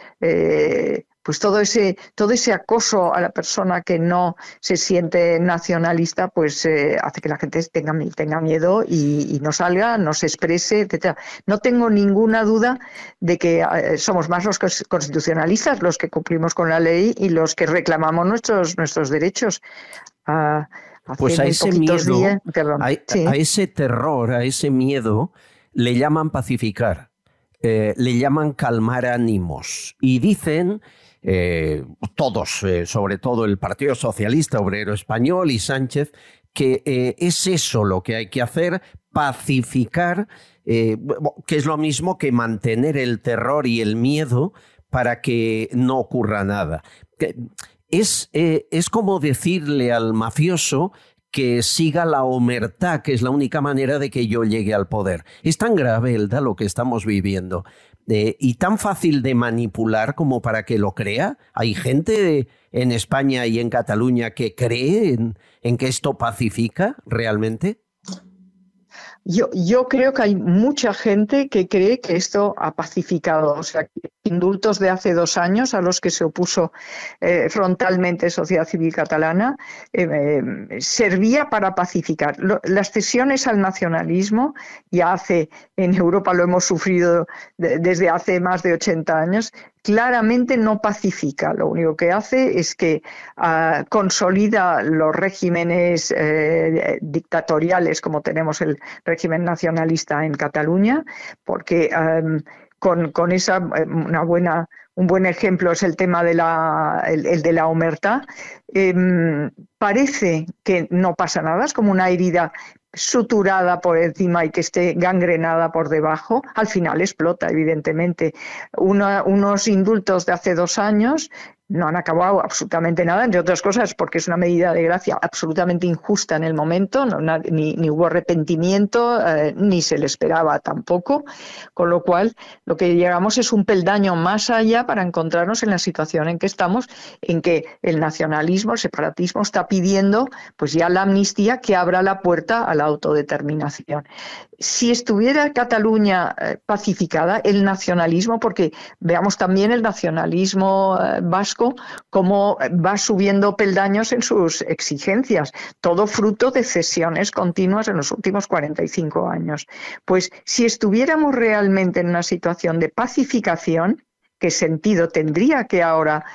Pues todo ese acoso a la persona que no se siente nacionalista, pues hace que la gente tenga miedo y no salga, no se exprese, etcétera. No tengo ninguna duda de que somos más los constitucionalistas, los que cumplimos con la ley y los que reclamamos nuestros derechos. Pues a ese miedo, a ese terror, a ese miedo, le llaman pacificar, le llaman calmar ánimos y dicen todos, sobre todo el Partido Socialista Obrero Español y Sánchez, que es eso lo que hay que hacer, pacificar, que es lo mismo que mantener el terror y el miedo para que no ocurra nada. Es como decirle al mafioso que siga la omertá, que es la única manera de que yo llegue al poder. Es tan grave, Elda, lo que estamos viviendo, y tan fácil de manipular como para que lo crea. Hay gente en España y en Cataluña que cree en que esto pacifica realmente. Yo creo que hay mucha gente que cree que esto ha pacificado. O sea, que indultos de hace 2 años a los que se opuso frontalmente Sociedad Civil Catalana servía para pacificar. Las cesiones al nacionalismo, en Europa lo hemos sufrido desde hace más de 80 años, claramente no pacifica. Lo único que hace es que consolida los regímenes dictatoriales, como tenemos el régimen nacionalista en Cataluña, porque con esa un buen ejemplo es el tema de la omertá. Parece que no pasa nada, es como una herida suturada por encima y que esté gangrenada por debajo. Al final explota, evidentemente. Unos indultos de hace 2 años no han acabado absolutamente nada, entre otras cosas porque es una medida de gracia absolutamente injusta en el momento, ni hubo arrepentimiento, ni se le esperaba tampoco, con lo cual lo que llegamos es un peldaño más allá para encontrarnos en la situación en que estamos, en que el nacionalismo, el separatismo está pidiendo pues ya la amnistía que abra la puerta a la autodeterminación. Si estuviera Cataluña pacificada, el nacionalismo, porque veamos también el nacionalismo vasco, cómo va subiendo peldaños en sus exigencias, todo fruto de cesiones continuas en los últimos 45 años. Pues si estuviéramos realmente en una situación de pacificación, ¿qué sentido tendría que ahora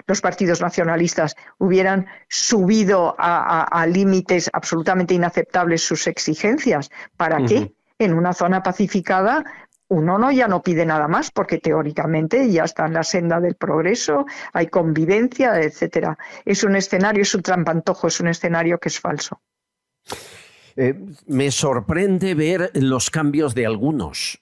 los partidos nacionalistas hubieran subido a límites absolutamente inaceptables sus exigencias? ¿Para qué? En una zona pacificada uno ya no pide nada más, porque teóricamente ya está en la senda del progreso, hay convivencia, etcétera. Es un escenario, es un trampantojo, es un escenario que es falso. Me sorprende ver los cambios de algunos.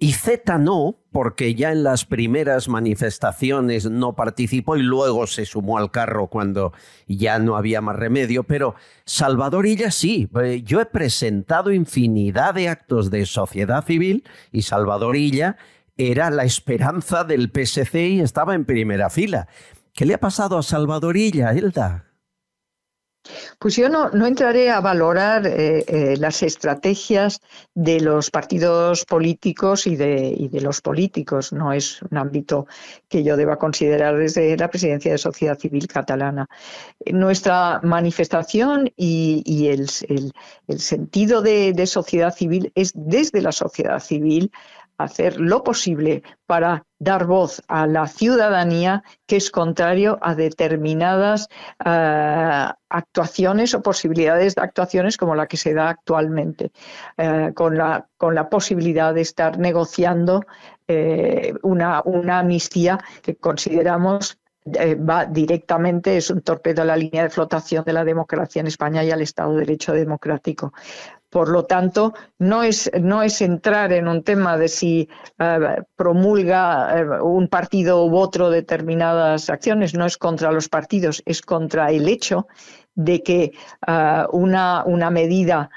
Iceta no, porque ya en las primeras manifestaciones no participó y luego se sumó al carro cuando ya no había más remedio, pero Salvador Illa sí. Yo he presentado infinidad de actos de sociedad civil y Salvador Illa era la esperanza del PSC y estaba en primera fila. ¿Qué le ha pasado a Salvador Illa, Elda? Pues yo no entraré a valorar las estrategias de los partidos políticos y de los políticos. No es un ámbito que yo deba considerar desde la presidencia de Sociedad Civil Catalana. Nuestra manifestación y el sentido de sociedad civil es desde la sociedad civil hacer lo posible para dar voz a la ciudadanía que es contrario a determinadas actuaciones o posibilidades de actuaciones como la que se da actualmente, con la posibilidad de estar negociando una amnistía que consideramos va directamente, es un torpedo a la línea de flotación de la democracia en España y al Estado de Derecho democrático. Por lo tanto, no es entrar en un tema de si promulga un partido u otro determinadas acciones, no es contra los partidos, es contra el hecho de que una medida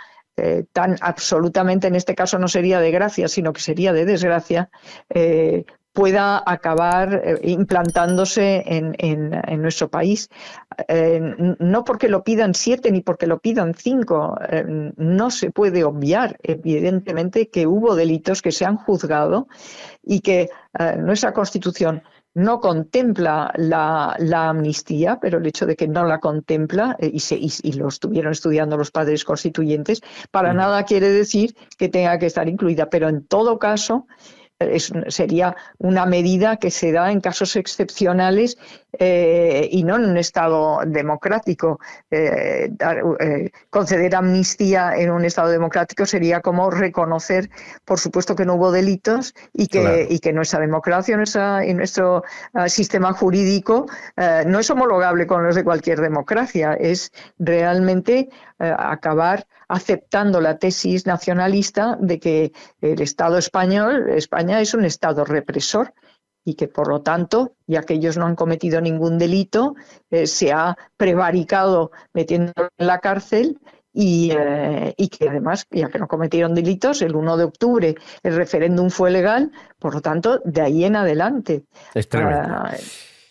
tan absolutamente, en este caso no sería de gracia, sino que sería de desgracia, pueda acabar implantándose en nuestro país. No porque lo pidan 7 ni porque lo pidan 5. No se puede obviar, evidentemente, que hubo delitos que se han juzgado y que nuestra Constitución no contempla la amnistía, pero el hecho de que no la contempla, y lo estuvieron estudiando los padres constituyentes, para nada quiere decir que tenga que estar incluida. Pero en todo caso, sería una medida que se da en casos excepcionales y no en un Estado democrático. Conceder amnistía en un Estado democrático sería como reconocer, por supuesto, que no hubo delitos y que nuestra democracia y nuestro sistema jurídico no es homologable con los de cualquier democracia. Es realmente acabar aceptando la tesis nacionalista de que el Estado español, España es un Estado represor y que por lo tanto, ya que ellos no han cometido ningún delito, se ha prevaricado metiéndolo en la cárcel y que además, ya que no cometieron delitos, el 1 de octubre el referéndum fue legal, por lo tanto, de ahí en adelante. Es tremendo.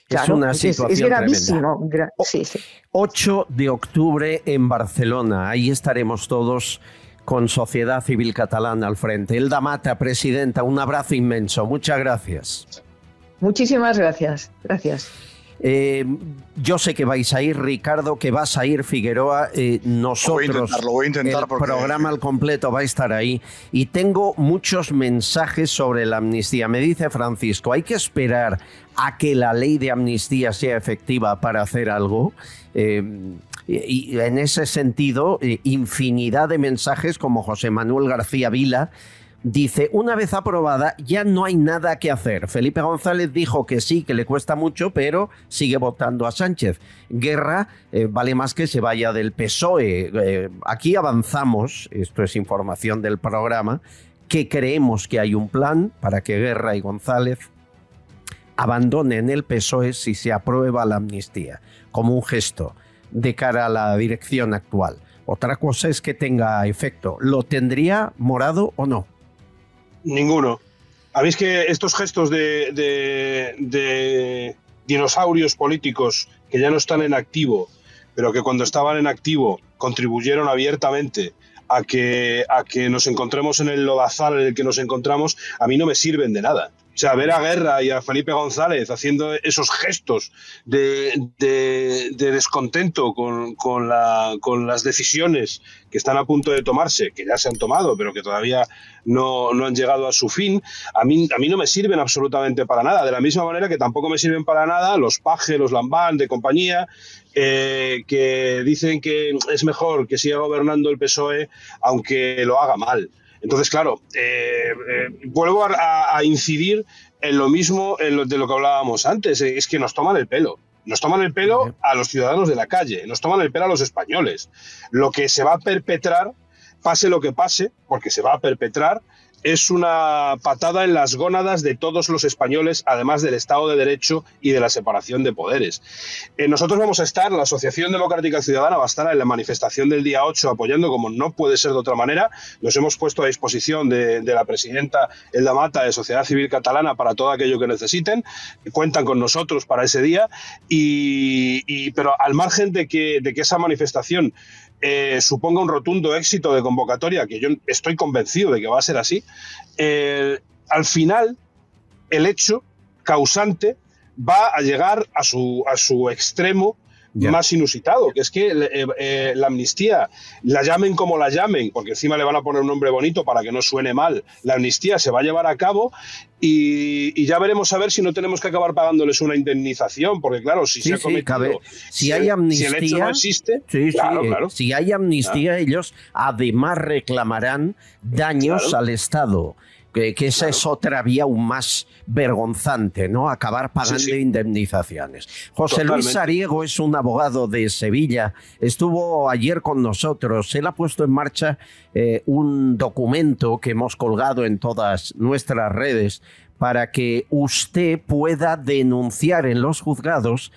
Claro, es una situación es gravísimo. Sí. 8 de octubre en Barcelona. Ahí estaremos todos con Sociedad Civil Catalana al frente. Elda Mata, presidenta, un abrazo inmenso. Muchas gracias. Muchísimas gracias. Gracias. Yo sé que vais a ir, Ricardo, que vas a ir, Figueroa. Nosotros, lo voy a intentar el porque programa al completo va a estar ahí. Y tengo muchos mensajes sobre la amnistía. Me dice Francisco, ¿hay que esperar a que la ley de amnistía sea efectiva para hacer algo? Y en ese sentido, infinidad de mensajes como José Manuel García Vila. Dice, una vez aprobada ya no hay nada que hacer. Felipe González dijo que sí, que le cuesta mucho, pero sigue votando a Sánchez. Guerra, vale más que se vaya del PSOE. Aquí avanzamos, esto es información del programa, que creemos que hay un plan para que Guerra y González abandonen el PSOE si se aprueba la amnistía, como un gesto de cara a la dirección actual. Otra cosa es que tenga efecto. ¿Lo tendría Morado o no? Ninguno. ¿Habéis que estos gestos de dinosaurios políticos que ya no están en activo, pero que cuando estaban en activo contribuyeron abiertamente a que nos encontremos en el lodazal en el que nos encontramos, a mí no me sirven de nada? O sea, ver a Guerra y a Felipe González haciendo esos gestos de descontento con las decisiones que están a punto de tomarse, que ya se han tomado, pero que todavía no han llegado a su fin, a mí no me sirven absolutamente para nada. De la misma manera que tampoco me sirven para nada los Page, los Lambán de compañía, que dicen que es mejor que siga gobernando el PSOE aunque lo haga mal. Entonces, claro, vuelvo a incidir en lo mismo de lo que hablábamos antes, es que nos toman el pelo. Nos toman el pelo a los ciudadanos de la calle, nos toman el pelo a los españoles. Lo que se va a perpetrar, pase lo que pase, porque se va a perpetrar, es una patada en las gónadas de todos los españoles, además del Estado de Derecho y de la separación de poderes. Nosotros vamos a estar, la Asociación Democrática Ciudadana va a estar en la manifestación del día 8 apoyando, como no puede ser de otra manera. Nos hemos puesto a disposición de la presidenta Elda Mata de Sociedad Civil Catalana para todo aquello que necesiten. Cuentan con nosotros para ese día, pero al margen de que esa manifestación suponga un rotundo éxito de convocatoria, que yo estoy convencido de que va a ser así, al final el hecho causante va a llegar a su extremo más inusitado, que es que la amnistía, la llamen como la llamen, porque encima le van a poner un nombre bonito para que no suene mal, la amnistía se va a llevar a cabo y ya veremos a ver si no tenemos que acabar pagándoles una indemnización, porque claro, si se ha cometido, si hay amnistía, si el hecho no existe, claro. Si hay amnistía, ellos además reclamarán daños al Estado. Que esa es otra vía aún más vergonzante, ¿no? Acabar pagando indemnizaciones. José Luis Sariego es un abogado de Sevilla, estuvo ayer con nosotros, él ha puesto en marcha un documento que hemos colgado en todas nuestras redes para que usted pueda denunciar en los juzgados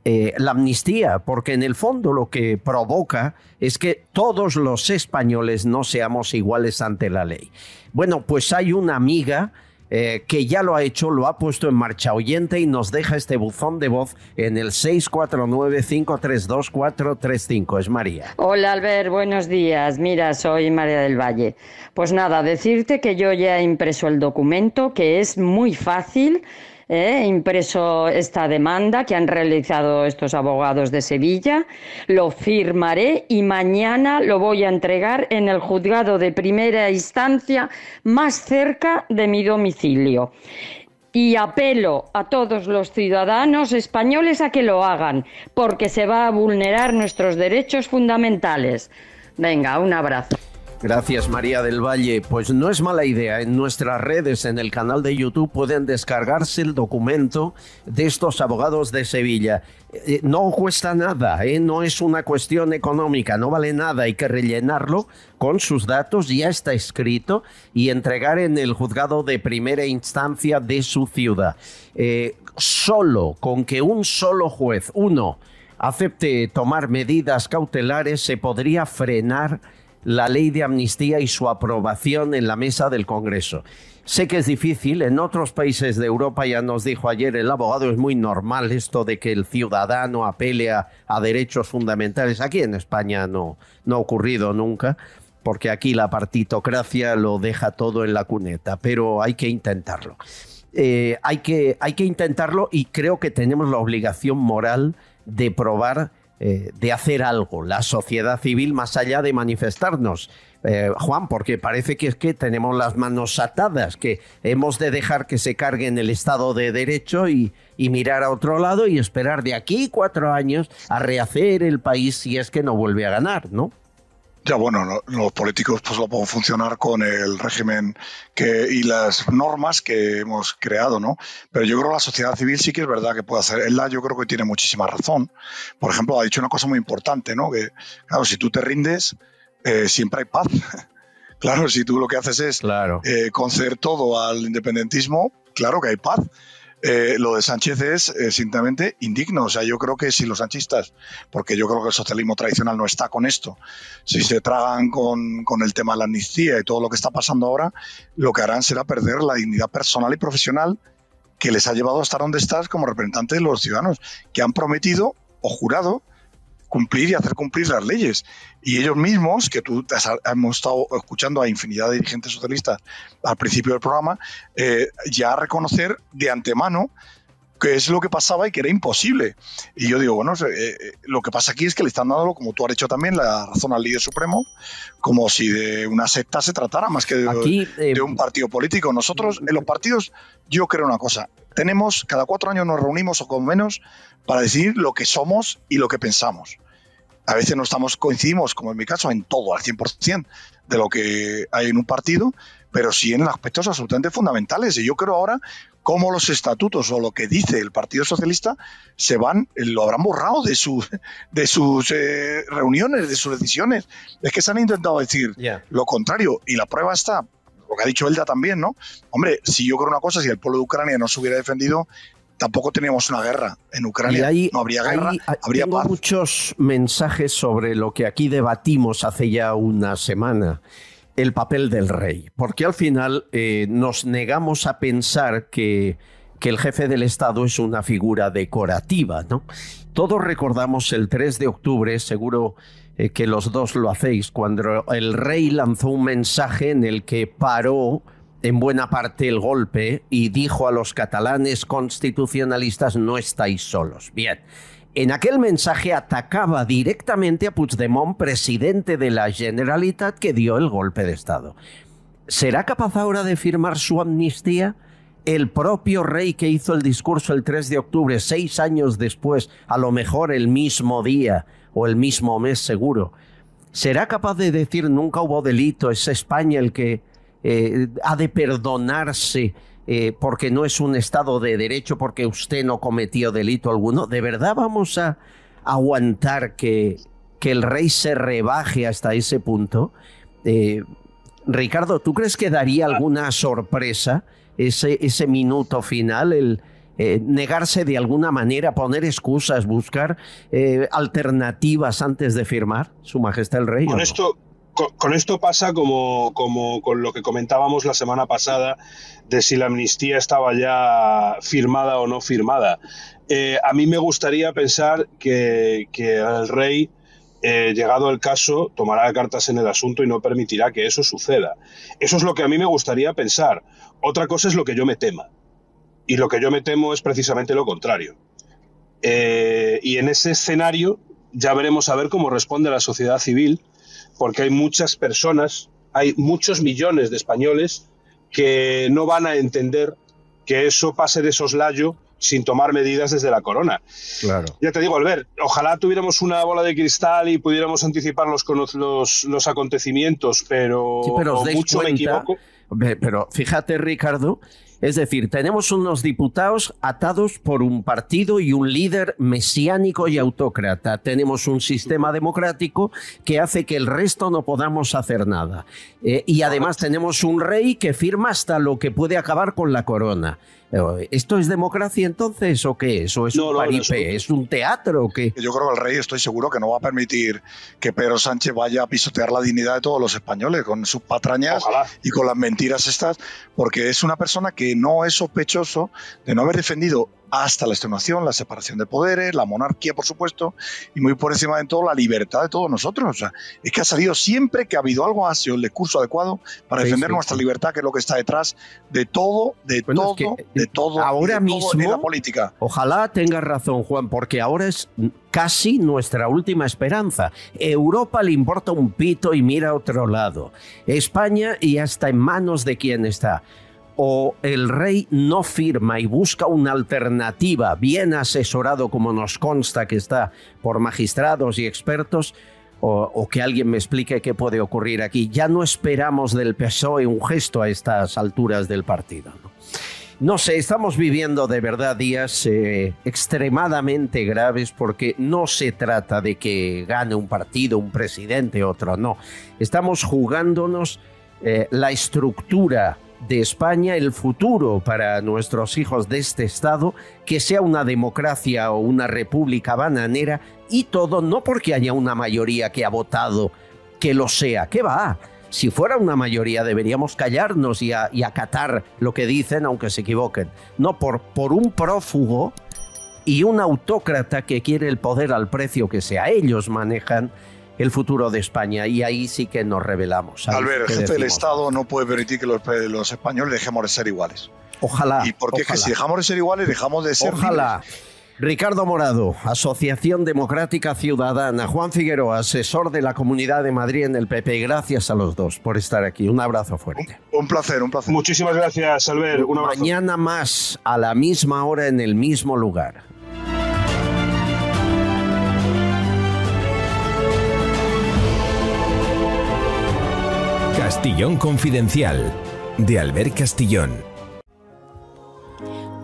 la amnistía, porque en el fondo lo que provoca es que todos los españoles no seamos iguales ante la ley. Bueno, pues hay una amiga que ya lo ha hecho, lo ha puesto en marcha, oyente, y nos deja este buzón de voz en el 649-532-435. Es María. Hola, Albert, buenos días. Mira, soy María del Valle. Pues nada, decirte que yo ya he impreso el documento, que es muy fácil. He impreso esta demanda que han realizado estos abogados de Sevilla, lo firmaré y mañana lo voy a entregar en el juzgado de primera instancia más cerca de mi domicilio. Y apelo a todos los ciudadanos españoles a que lo hagan, porque se va a vulnerar nuestros derechos fundamentales. Venga, un abrazo. Gracias, María del Valle. Pues no es mala idea. En nuestras redes, en el canal de YouTube, pueden descargarse el documento de estos abogados de Sevilla. No cuesta nada, no es una cuestión económica, no vale nada. Hay que rellenarlo con sus datos, ya está escrito, y entregar en el juzgado de primera instancia de su ciudad. Solo con que un solo juez, uno, acepte tomar medidas cautelares, se podría frenar la ley de amnistía y su aprobación en la mesa del Congreso. Sé que es difícil, en otros países de Europa, ya nos dijo ayer el abogado, es muy normal esto de que el ciudadano apele a derechos fundamentales. Aquí en España no ha ocurrido nunca, porque aquí la partitocracia lo deja todo en la cuneta, pero hay que intentarlo. Hay que intentarlo, y creo que tenemos la obligación moral de probar, de hacer algo, la sociedad civil, más allá de manifestarnos. Juan, porque parece que es que tenemos las manos atadas, que hemos de dejar que se cargue en el Estado de Derecho y mirar a otro lado y esperar de aquí 4 años a rehacer el país si es que no vuelve a ganar, ¿no? Ya, bueno, los políticos pues lo pueden funcionar con el régimen y las normas que hemos creado, ¿no? Pero yo creo que la sociedad civil sí que es verdad que puede hacer. Ella yo creo que tiene muchísima razón. Por ejemplo, ha dicho una cosa muy importante, ¿no? Que, claro, si tú te rindes, siempre hay paz. Claro, si tú lo que haces es conceder todo al independentismo, claro que hay paz. lo de Sánchez es simplemente indigno. O sea, yo creo que si los sanchistas, porque yo creo que el socialismo tradicional no está con esto, si se tragan con el tema de la amnistía y todo lo que está pasando ahora, lo que harán será perder la dignidad personal y profesional que les ha llevado a estar donde estás como representantes de los ciudadanos, que han prometido o jurado cumplir y hacer cumplir las leyes. Y ellos mismos, que hemos estado escuchando a infinidad de dirigentes socialistas al principio del programa, ya reconocer de antemano que es lo que pasaba y que era imposible. Y yo digo, bueno, lo que pasa aquí es que le están dando, como tú has dicho también, la razón al líder supremo, como si de una secta se tratara, más que de un partido político. Nosotros, en los partidos, yo creo una cosa, cada 4 años nos reunimos o con menos para decidir lo que somos y lo que pensamos. A veces no coincidimos, como en mi caso, en todo, al 100% de lo que hay en un partido, pero sí en aspectos absolutamente fundamentales. Y yo creo ahora cómo los estatutos o lo que dice el Partido Socialista lo habrán borrado de sus reuniones, de sus decisiones. Es que se han intentado decir lo contrario, y la prueba está, lo que ha dicho Elda también, ¿no? Hombre, si yo creo una cosa, si el pueblo de Ucrania no se hubiera defendido, tampoco teníamos una guerra en Ucrania, no habría guerra, habría tengo paz. Muchos mensajes sobre lo que aquí debatimos hace ya una semana, el papel del rey, porque al final nos negamos a pensar que el jefe del Estado es una figura decorativa, ¿no? Todos recordamos el 3 de octubre, seguro que los dos lo hacéis, cuando el rey lanzó un mensaje en el que paró en buena parte el golpe y dijo a los catalanes constitucionalistas: no estáis solos. Bien, en aquel mensaje atacaba directamente a Puigdemont, presidente de la Generalitat, que dio el golpe de Estado. ¿Será capaz ahora de firmar su amnistía? El propio rey que hizo el discurso el 3 de octubre, 6 años después, a lo mejor el mismo día o el mismo mes seguro, ¿será capaz de decir nunca hubo delito, es España el que ha de perdonarse porque no es un Estado de Derecho, porque usted no cometió delito alguno? ¿De verdad vamos a aguantar que el rey se rebaje hasta ese punto? Ricardo, ¿tú crees que daría alguna sorpresa ese minuto final, el negarse de alguna manera, poner excusas, buscar alternativas antes de firmar, Su Majestad el Rey? Con esto pasa como con lo que comentábamos la semana pasada de si la amnistía estaba ya firmada o no firmada. A mí me gustaría pensar que el rey, llegado el caso, tomará cartas en el asunto y no permitirá que eso suceda. Eso es lo que a mí me gustaría pensar. Otra cosa es lo que yo me tema. Y lo que yo me temo es precisamente lo contrario. Y en ese escenario ya veremos a ver cómo responde la sociedad civil, porque hay muchas personas, hay muchos millones de españoles que no van a entender que eso pase de soslayo sin tomar medidas desde la corona. Claro. Ya te digo, Albert, ojalá tuviéramos una bola de cristal y pudiéramos anticipar los acontecimientos, pero, sí, pero os mucho cuenta, me equivoco. Pero fíjate, Ricardo, es decir, tenemos unos diputados atados por un partido y un líder mesiánico y autócrata. Tenemos un sistema democrático que hace que el resto no podamos hacer nada. Y además tenemos un rey que firma hasta lo que puede acabar con la corona. ¿Esto es democracia entonces o qué es? ¿O es un paripé? ¿Es un teatro o qué? Yo creo que el rey, estoy seguro que no va a permitir que Pedro Sánchez vaya a pisotear la dignidad de todos los españoles con sus patrañas. Ojalá. Y con las mentiras estas, porque es una persona que no es sospechoso de no haber defendido hasta la extenuación la separación de poderes, la monarquía, por supuesto, y muy por encima de todo la libertad de todos nosotros. O sea, es que ha salido siempre que ha habido algo, ha sido el discurso adecuado para defender nuestra libertad, que es lo que está detrás de todo, de todo, ahora mismo, de la política. Ojalá tengas razón, Juan, porque ahora es casi nuestra última esperanza. Europa le importa un pito y mira a otro lado. España ya está en manos de quien está. O el rey no firma y busca una alternativa bien asesorado, como nos consta que está por magistrados y expertos, o que alguien me explique qué puede ocurrir aquí. Ya no esperamos del PSOE un gesto a estas alturas del partido, ¿no? No sé, estamos viviendo de verdad días extremadamente graves, porque no se trata de que gane un partido, un presidente, otro, no. Estamos jugándonos la estructura de España, el futuro para nuestros hijos de este Estado, que sea una democracia o una república bananera, y todo no porque haya una mayoría que ha votado que lo sea. ¿Qué va? Si fuera una mayoría deberíamos callarnos y acatar lo que dicen, aunque se equivoquen. No por un prófugo y un autócrata que quiere el poder al precio que sea. Ellos manejan el futuro de España y ahí sí que nos rebelamos. Albert, el jefe del Estado no puede permitir que los españoles dejemos de ser iguales. Ojalá. Y porque es que si dejamos de ser iguales, dejamos de ser ojalá. libres. Ricardo Morado, Asociación Democrática Ciudadana. Juan Figueroa, asesor de la Comunidad de Madrid en el PP. Gracias a los dos por estar aquí. Un abrazo fuerte. Un placer, un placer. Muchísimas gracias, Albert. Un abrazo. Mañana más, a la misma hora, en el mismo lugar. Castillón Confidencial, de Albert Castillón.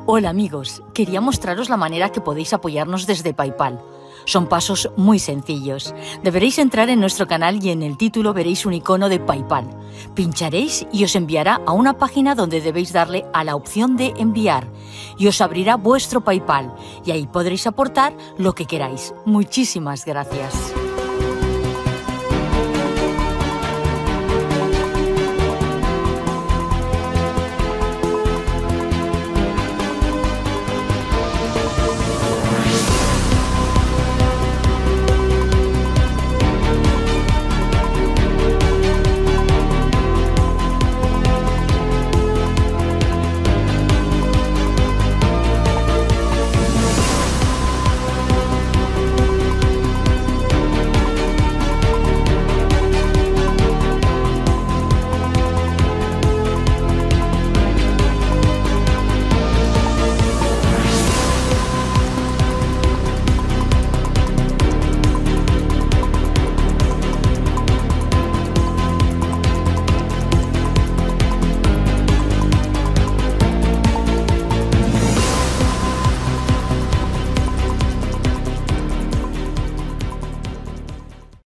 Hola amigos, quería mostraros la manera que podéis apoyarnos desde PayPal. Son pasos muy sencillos. Deberéis entrar en nuestro canal y en el título veréis un icono de PayPal. Pincharéis y os enviará a una página donde debéis darle a la opción de enviar y os abrirá vuestro PayPal y ahí podréis aportar lo que queráis. Muchísimas gracias.